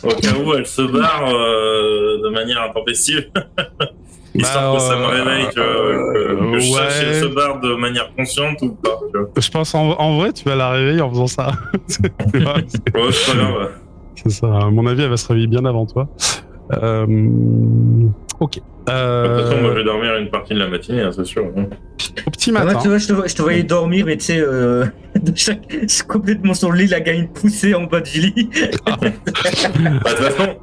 au cas où elle se barre de manière intempestive, histoire que ça me réveille, que je sache si elle se barre de manière consciente ou pas. Tu vois. Je pense en vrai, tu vas la réveiller en faisant ça. C'est pas grave. C'est ça. À mon avis, elle va se réveiller bien avant toi. Ok. De toute façon, moi je vais dormir une partie de la matinée, hein, c'est sûr. Au petit matin. Tu vois, je te voyais dormir, mais tu sais, complètement sur le lit, la gamine poussée en bas du lit. De toute façon,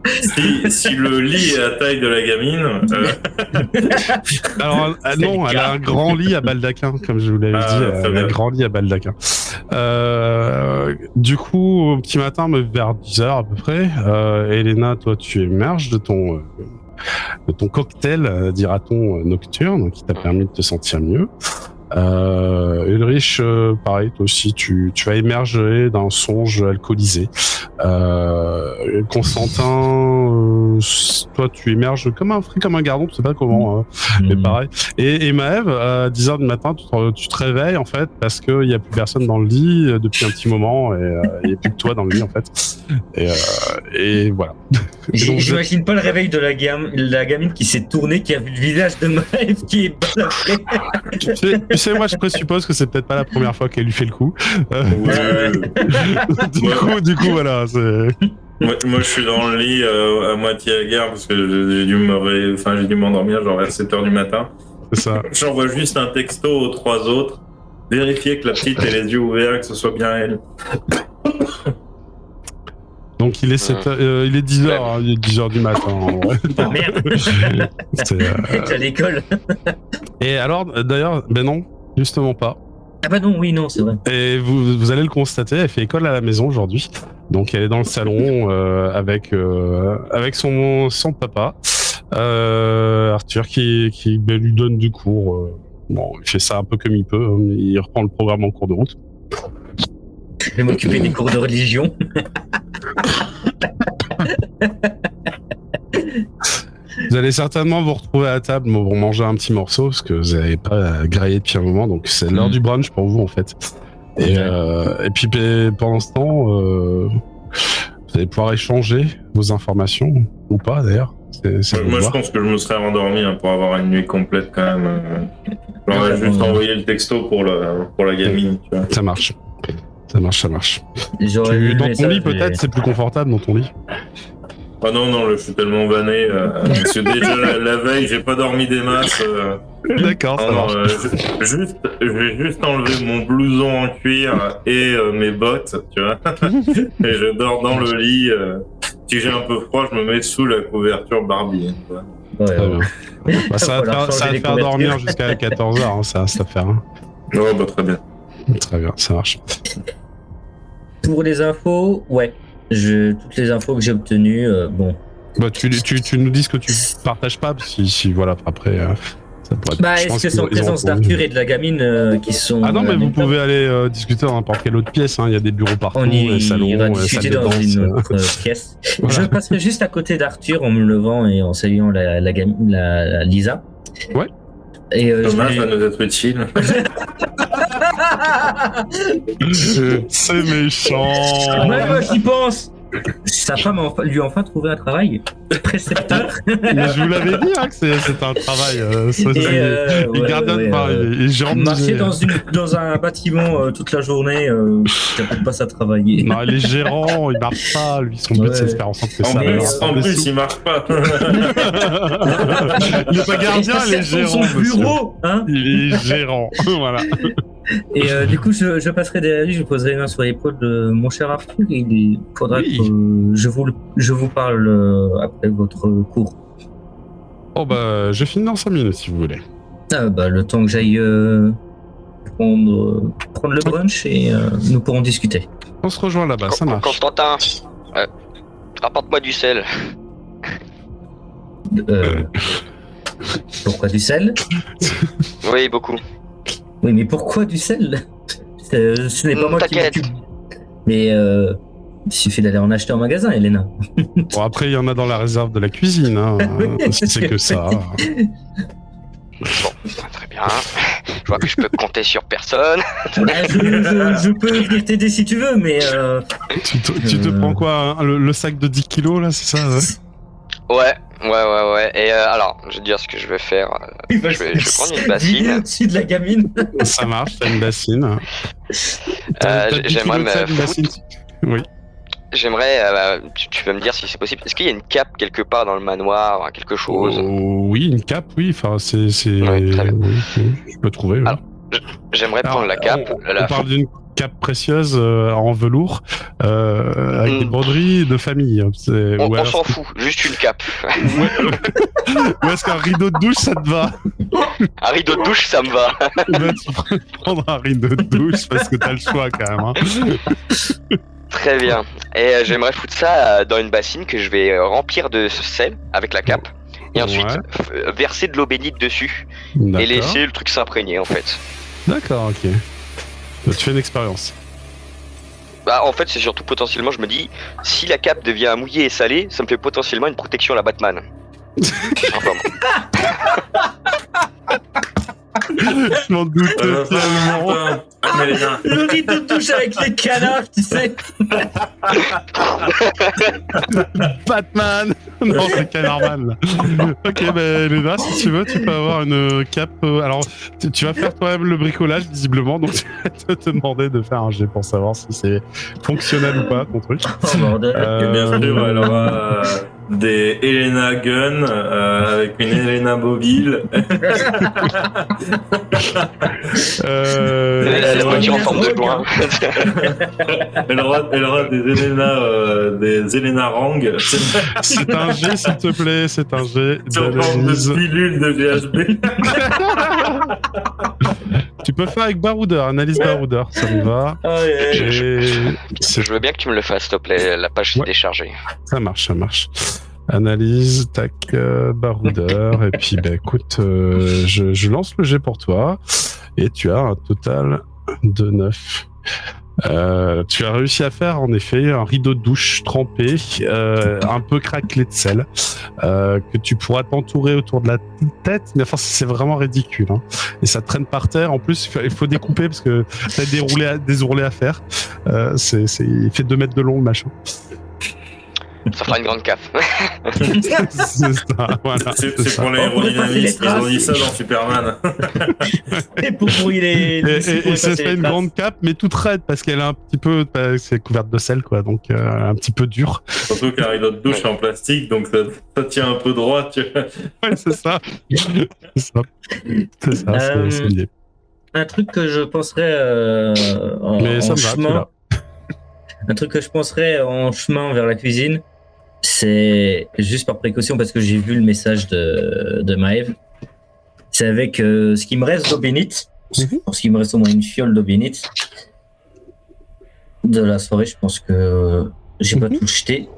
si le lit est à taille de la gamine. Alors, non, elle a un grand lit à baldaquin, comme je vous l'avais dit. Elle a un grand lit à baldaquin. Du coup, au petit matin, vers 10h à peu près, Elena, toi, tu émerges de ton cocktail, dira-t-on, nocturne, qui t'a permis de te sentir mieux. Ulrich, pareil, toi aussi, tu vas émerger d'un songe alcoolisé. Constantin, toi, tu émerges comme un gardon, tu sais pas comment, mais pareil. Et Maëv, à 10h du matin, tu te réveilles, en fait, parce qu'il n'y a plus personne dans le lit depuis un petit moment, et il n'y a plus que toi dans le lit, en fait. Et voilà. J'imagine pas le réveil de la gamine qui s'est tournée, qui a vu le visage de Maëv qui est balafré. Tu sais, moi, je présuppose que c'est peut-être pas la première fois qu'elle lui fait le coup. Du coup, voilà. Moi, je suis dans le lit à moitié à guerre parce que j'ai dû m'endormir genre vers 7h du matin. C'est ça. J'envoie juste un texto aux 3 autres. Vérifier que la petite ait les yeux ouverts et que ce soit bien elle. Donc il est 10h, hein, il est 10h du matin. Ouais. Oh merde. C'est à l'école. Et alors, d'ailleurs, ben non, justement pas. Ah bah non, oui, non, c'est vrai. Et vous allez le constater, elle fait école à la maison aujourd'hui. Donc elle est dans le salon avec son papa, Arthur, qui lui donne du cours. Bon, il fait ça un peu comme il peut, hein, il reprend le programme en cours de route. Je vais m'occuper des cours de religion. Vous allez certainement vous retrouver à table pour manger un petit morceau parce que vous n'avez pas graillé depuis un moment, donc c'est l'heure du brunch pour vous en fait. Et puis pendant ce temps, vous allez pouvoir échanger vos informations ou pas d'ailleurs. Moi, je pense que je me serais rendormi pour avoir une nuit complète quand même. J'aurais juste envoyé le texto pour la gamine. Tu vois. Ça marche. Dans ton lit peut-être, c'est plus confortable dans ton lit. Ah non, je suis tellement vanné. Parce que déjà la veille, j'ai pas dormi des masses. D'accord, ça marche. Je vais juste enlever mon blouson en cuir et mes bottes, tu vois. Et je dors dans le lit. Si j'ai un peu froid, je me mets sous la couverture Barbie. Ouais. Bah, ça va te faire dormir jusqu'à 14h, hein, ça va faire. Hein. Ouais, bah très bien. Très bien, ça marche. Pour les infos, ouais. Toutes les infos que j'ai obtenues, bon. Bah, tu nous dis ce que tu partages pas, si voilà, après. Ça pourrait être, est-ce que c'est en présence d'Arthur et de la gamine qui sont. Ah non, mais vous pouvez aller discuter dans n'importe quelle autre pièce, hein. Il y a des bureaux partout, des salons, ira discuter dans une autre pièce. Voilà. Je passerai juste à côté d'Arthur en me levant et en saluant la gamine, la Lisa. Ouais. Et dommage, va nous être utile. C'est méchant. Moi, j'y pense. Sa femme lui a enfin trouvé un travail. Précepteur. Mais je vous l'avais dit que c'est un travail. Gardien de bar, et genre marcher dans un bâtiment toute la journée, t'as peut-être pas ça travailler. Non, les gérants, ils marchent pas. Lui, son but, c'est de faire en sorte que ça marche. En plus, il marche pas. Il est pas gardien, il est gérant. Son bureau, hein. Il est gérant. Voilà. Et du coup, je passerai derrière lui, je poserai une main sur l'épaule de mon cher Arthur. Et il faudra que je vous parle après votre cours. Oh bah, je finis dans 5 minutes si vous voulez. Ah bah, le temps que j'aille prendre le brunch et nous pourrons discuter. On se rejoint là-bas, ça marche. Constantin, rapporte-moi du sel. Pourquoi du sel? Oui, beaucoup. Oui, mais pourquoi du sel? Ce n'est pas moi qui m'occupe. Mais il suffit d'aller en acheter en magasin, Elena. Bon, après, il y en a dans la réserve de la cuisine, hein. C'est que ça. Bon, très bien. Je vois que je peux compter sur personne. Je peux venir t'aider si tu veux, mais... Tu te prends quoi, hein, le sac de 10 kilos, là, c'est ça? Ouais. Et alors, je vais dire ce que je vais faire. Je vais prendre une bassine. Au-dessus de la gamine. Ça marche, t'as une bassine. J'aimerais me... Oui. J'aimerais... tu vas me dire si c'est possible. Est-ce qu'il y a une cape quelque part dans le manoir, quelque chose? Oui, une cape, oui. Enfin, c'est... Ouais, très bien. Oui, je peux trouver. Oui. Alors, j'aimerais prendre la cape. On parle d'une cape précieuse en velours avec des broderies de famille. On s'en fout, juste une cape. Ou est-ce qu'un rideau de douche, ça te va? Un rideau de douche, ça me va. Tu peux prendre un rideau de douche parce que t'as le choix quand même. Hein. Très bien. Et j'aimerais foutre ça dans une bassine que je vais remplir de sel avec la cape. Et ensuite verser de l'eau bénite dessus. Et laisser le truc s'imprégner en fait. D'accord, ok. Tu fais une expérience. Bah, en fait, c'est surtout potentiellement, je me dis, si la cape devient mouillée et salée, ça me fait potentiellement une protection à la Batman. Enfin, bon. Je m'en doute tellement. Le rideau de douche avec les canards, tu sais. Batman. Non, c'est Canardman. Ok, ben Léna, si tu veux, tu peux avoir une cape. Alors, tu vas faire toi-même le bricolage, visiblement, donc tu vas te demander de faire un jet pour savoir si c'est fonctionnel ou pas, ton truc. Oh bordel. Et bien sûr, elle aura des Helena Gun avec une Helena Mobile. Cette voiture en forme de joint. Elle aura des Helena Rang. C'est un jet, s'il te plaît, c'est un jet Sur forme de d'analyse. pilule de GHB. Tu peux faire avec Baroudeur, analyse Baroudeur, ça me va. Et Je veux bien que tu me le fasses, s'il te plaît. La page s'est Ouais. déchargée. ça marche. Analyse, tac, Baroudeur, et puis bah écoute, je lance le jet pour toi, et tu as un total de 9. Tu as réussi à faire en effet un rideau de douche trempé, un peu craquelé de sel, que tu pourras t'entourer autour de la tête, mais enfin c'est vraiment ridicule, hein. Et ça traîne par terre. En plus, il faut découper parce que t'as des ourlets à faire. Il fait 2 mètres de long le machin. Ça fera une grande cape. C'est ça, voilà, C'est ça. pour l'aérodynamisme, ils ont dit ça dans Superman. Et pour brouiller Et ça fait une grande cape, mais toute raide parce qu'elle est un petit peu, c'est couverte de sel, quoi, donc un petit peu dur. Surtout qu'un rideau de douche en plastique, donc ça tient un peu droit, tu vois. Ouais, c'est ça. C'est lié. Un truc que je penserais Mais ça en me va, tu chemin. l'as. Un truc que je penserais en chemin vers la cuisine, c'est juste par précaution parce que j'ai vu le message de Maëv. C'est avec ce qui me reste d'eau bénite. Parce qu'il me reste au moins une fiole d'eau bénite de la soirée. Je pense que j'ai pas tout jeté.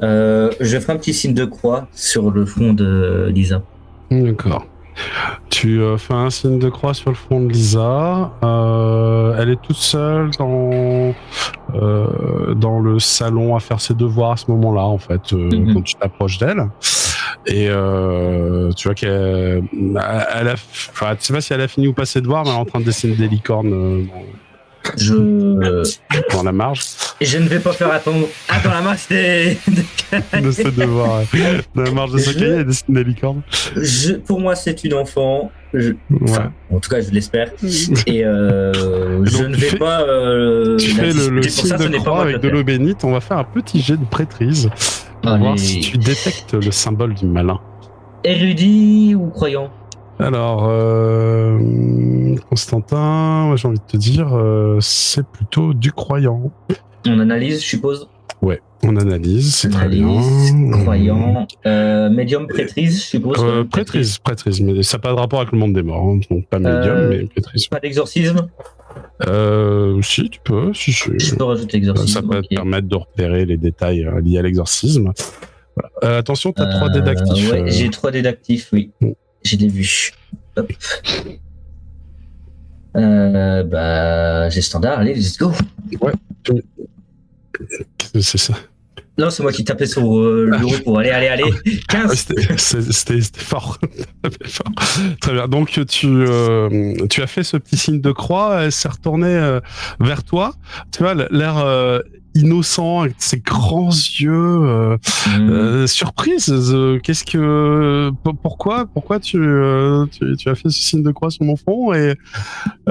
Je ferai un petit signe de croix sur le front de Lisa. D'accord. Tu fais un signe de croix sur le front de Lisa. Elle est toute seule dans le salon à faire ses devoirs à ce moment-là, en fait, quand tu t'approches d'elle. Et tu vois qu'elle a, enfin, tu sais pas si elle a fini ou pas ses devoirs, mais elle est en train de dessiner des licornes dans la marge. Et je ne vais pas faire attendre. Ah, dans la marche de ses devoirs. Dans la marge de sa cahier, elle dessine des licornes. Pour moi, c'est une enfant. Ouais. En tout cas, je l'espère. Et je ne vais pas. Tu fais le signe de croix avec de l'eau bénite. On va faire un petit jet de prêtrise pour voir si tu détectes le symbole du malin. Érudit ou croyant? Alors, Constantin, moi j'ai envie de te dire, c'est plutôt du croyant. On analyse, je suppose. Ouais, on analyse, c'est très bien. Croyant, médium, prêtrise, je suppose. Prêtrise, mais ça n'a pas de rapport avec le monde des morts, hein. Donc pas médium, mais prêtrise. Pas d'exorcisme. Si, tu peux. Si. Je peux rajouter l'exorcisme. Ça peut te permettre de repérer les détails liés à l'exorcisme. Voilà. Attention, tu as 3 dés d'actifs. Ouais, j'ai 3 dés d'actifs, oui. Je l'ai vu. Hop. J'ai standard, allez, let's go. Ouais. C'est ça. Non, c'est moi qui tapais sur l'euro pour aller. 15. C'était fort. Très bien. Donc, tu as fait ce petit signe de croix, elle s'est retournée vers toi. Tu vois, l'air innocent, avec ses grands yeux, surprise. Pourquoi tu as fait ce signe de croix sur mon front et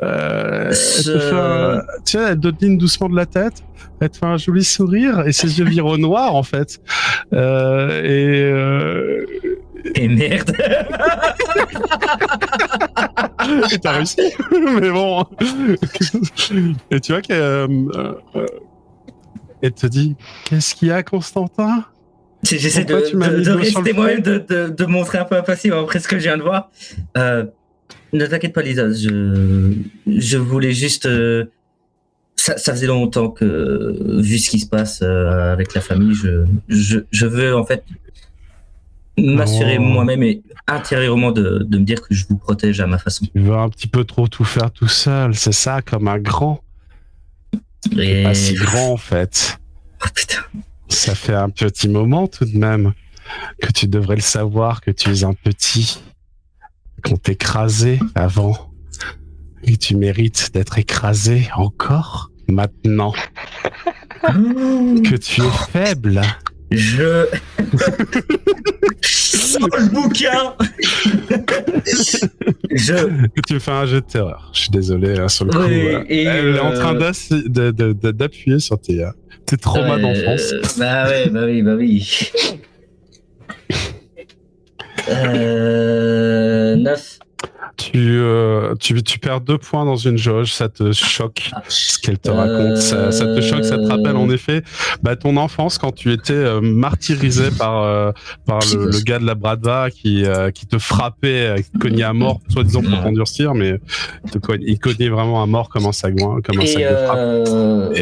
elle te fait tu vois, elle te dîne doucement de la tête, elle te fait un joli sourire et ses yeux virent au noir en fait. Et merde. Et t'as réussi, mais bon. Et tu vois qu'elle te dit, qu'est-ce qu'il y a, Constantin? J'essaie de rester moi-même, de montrer un peu impassible après ce que je viens de voir. Ne t'inquiète pas, Lisa. Je voulais juste. Ça faisait longtemps que, vu ce qui se passe avec la famille, je veux en fait m'assurer Oh. moi-même et intérieurement de me dire que je vous protège à ma façon. Tu veux un petit peu trop tout faire tout seul, c'est ça, comme un grand. Et... Pas si grand en fait. Oh, putain. Ça fait un petit moment tout de même que tu devrais le savoir que tu es un petit, qu'on t'écrasé avant et tu mérites d'être écrasé encore maintenant, que tu es faible. Je sors le bouquin. Tu me fais un jet de terreur. Je suis désolé hein, sur le coup. Oui, et elle est en train d'appuyer sur tes traumas d'enfance. Bah oui. 9. Tu perds 2 points dans une jauge, ça te choque ce qu'elle te raconte. Ça te choque, ça te rappelle en effet ton enfance quand tu étais martyrisé par le gars de la Bradva qui te frappait, qui te cognait à mort, soi-disant pour t'endurcir, mais il cognait vraiment à mort comme un sagouin, comme un sac de frappe.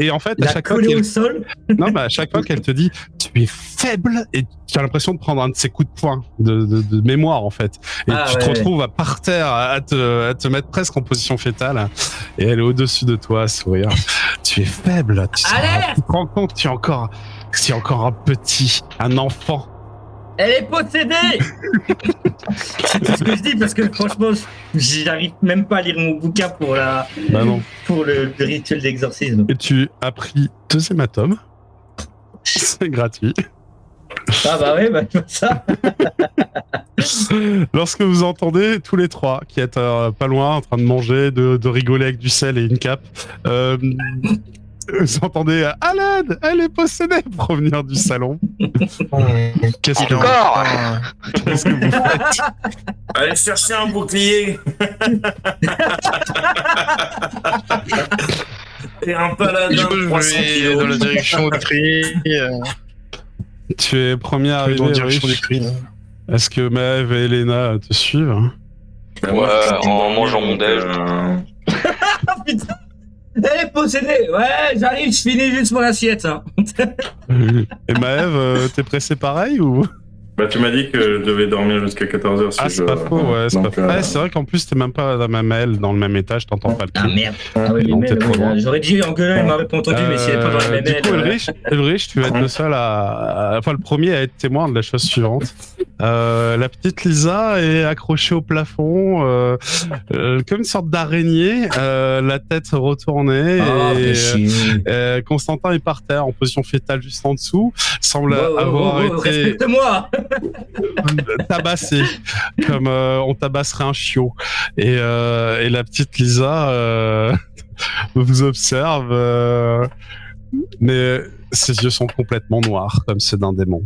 Et en fait, à chaque fois au sol. Non, à chaque fois qu'elle te dit tu es faible et tu as l'impression de prendre un de ces coups de poing de mémoire en fait. Et tu te retrouves par terre à te mettre presque en position fétale et elle est au-dessus de toi à sourire. Tu es faible. Tu te rends compte que tu es encore un petit, un enfant. Elle est possédée. C'est ce que je dis parce que franchement, j'arrive même pas à lire mon bouquin pour le rituel d'exorcisme. Et tu as pris 2 hématomes. C'est gratuit. Ah bah ouais, ça. Lorsque vous entendez tous les 3 qui êtes pas loin en train de manger, de rigoler avec du sel et une cape, vous entendez Alan, elle est possédée provenir du salon. Qu'est-ce que vous faites? Allez chercher un bouclier. Et un paladin de 300 kilos. Dans la direction du trier. Tu es premier arrivé Dans la direction Rich. du trier. Est-ce que Maëv et Elena te suivent? Ouais, en mangeant mon déj. Putain, elle est possédée. Ouais, j'arrive, je finis juste mon assiette. Hein. Et Maëv, t'es pressé pareil ou? Tu m'as dit que je devais dormir jusqu'à 14h. C'est pas faux, ouais, c'est pas faux. C'est vrai qu'en plus, t'es même pas dans le même étage, t'entends pas le Ah truc. merde. Ah oui, Non, t'es trop loin. j'aurais dit engueuler, il m'aurait pas entendu, mais s'il est pas dans la même Du aile. coup, Ulrich, tu vas être le seul enfin, le premier à être témoin de la chose suivante. La petite Lisa est accrochée au plafond, comme une sorte d'araignée, la tête retournée. Et Constantin est par terre, en position fétale juste en dessous, semble avoir été respecte-moi. tabassé, comme on tabasserait un chiot. Et la petite Lisa vous observe, mais ses yeux sont complètement noirs, comme ceux d'un démon.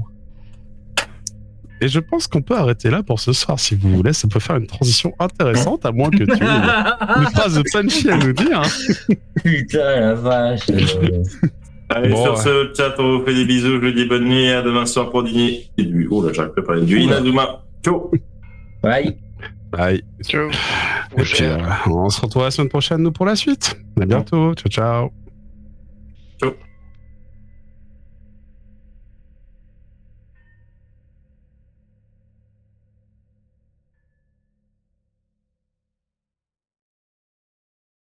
Et je pense qu'on peut arrêter là pour ce soir, si vous voulez. Ça peut faire une transition intéressante, à moins que tu aies une phrase punchy à nous dire. Hein. Putain, la vache. Allez, sur ce chat, on vous fait des bisous. Je vous dis bonne nuit. À demain soir pour dîner. Et du... Oh là, j'arrive pas à parler du Inazuma. Ciao. Bye. Bye. Ciao. Et puis, on se retrouve la semaine prochaine, nous, pour la suite. À bientôt. Ciao, ciao. Ciao.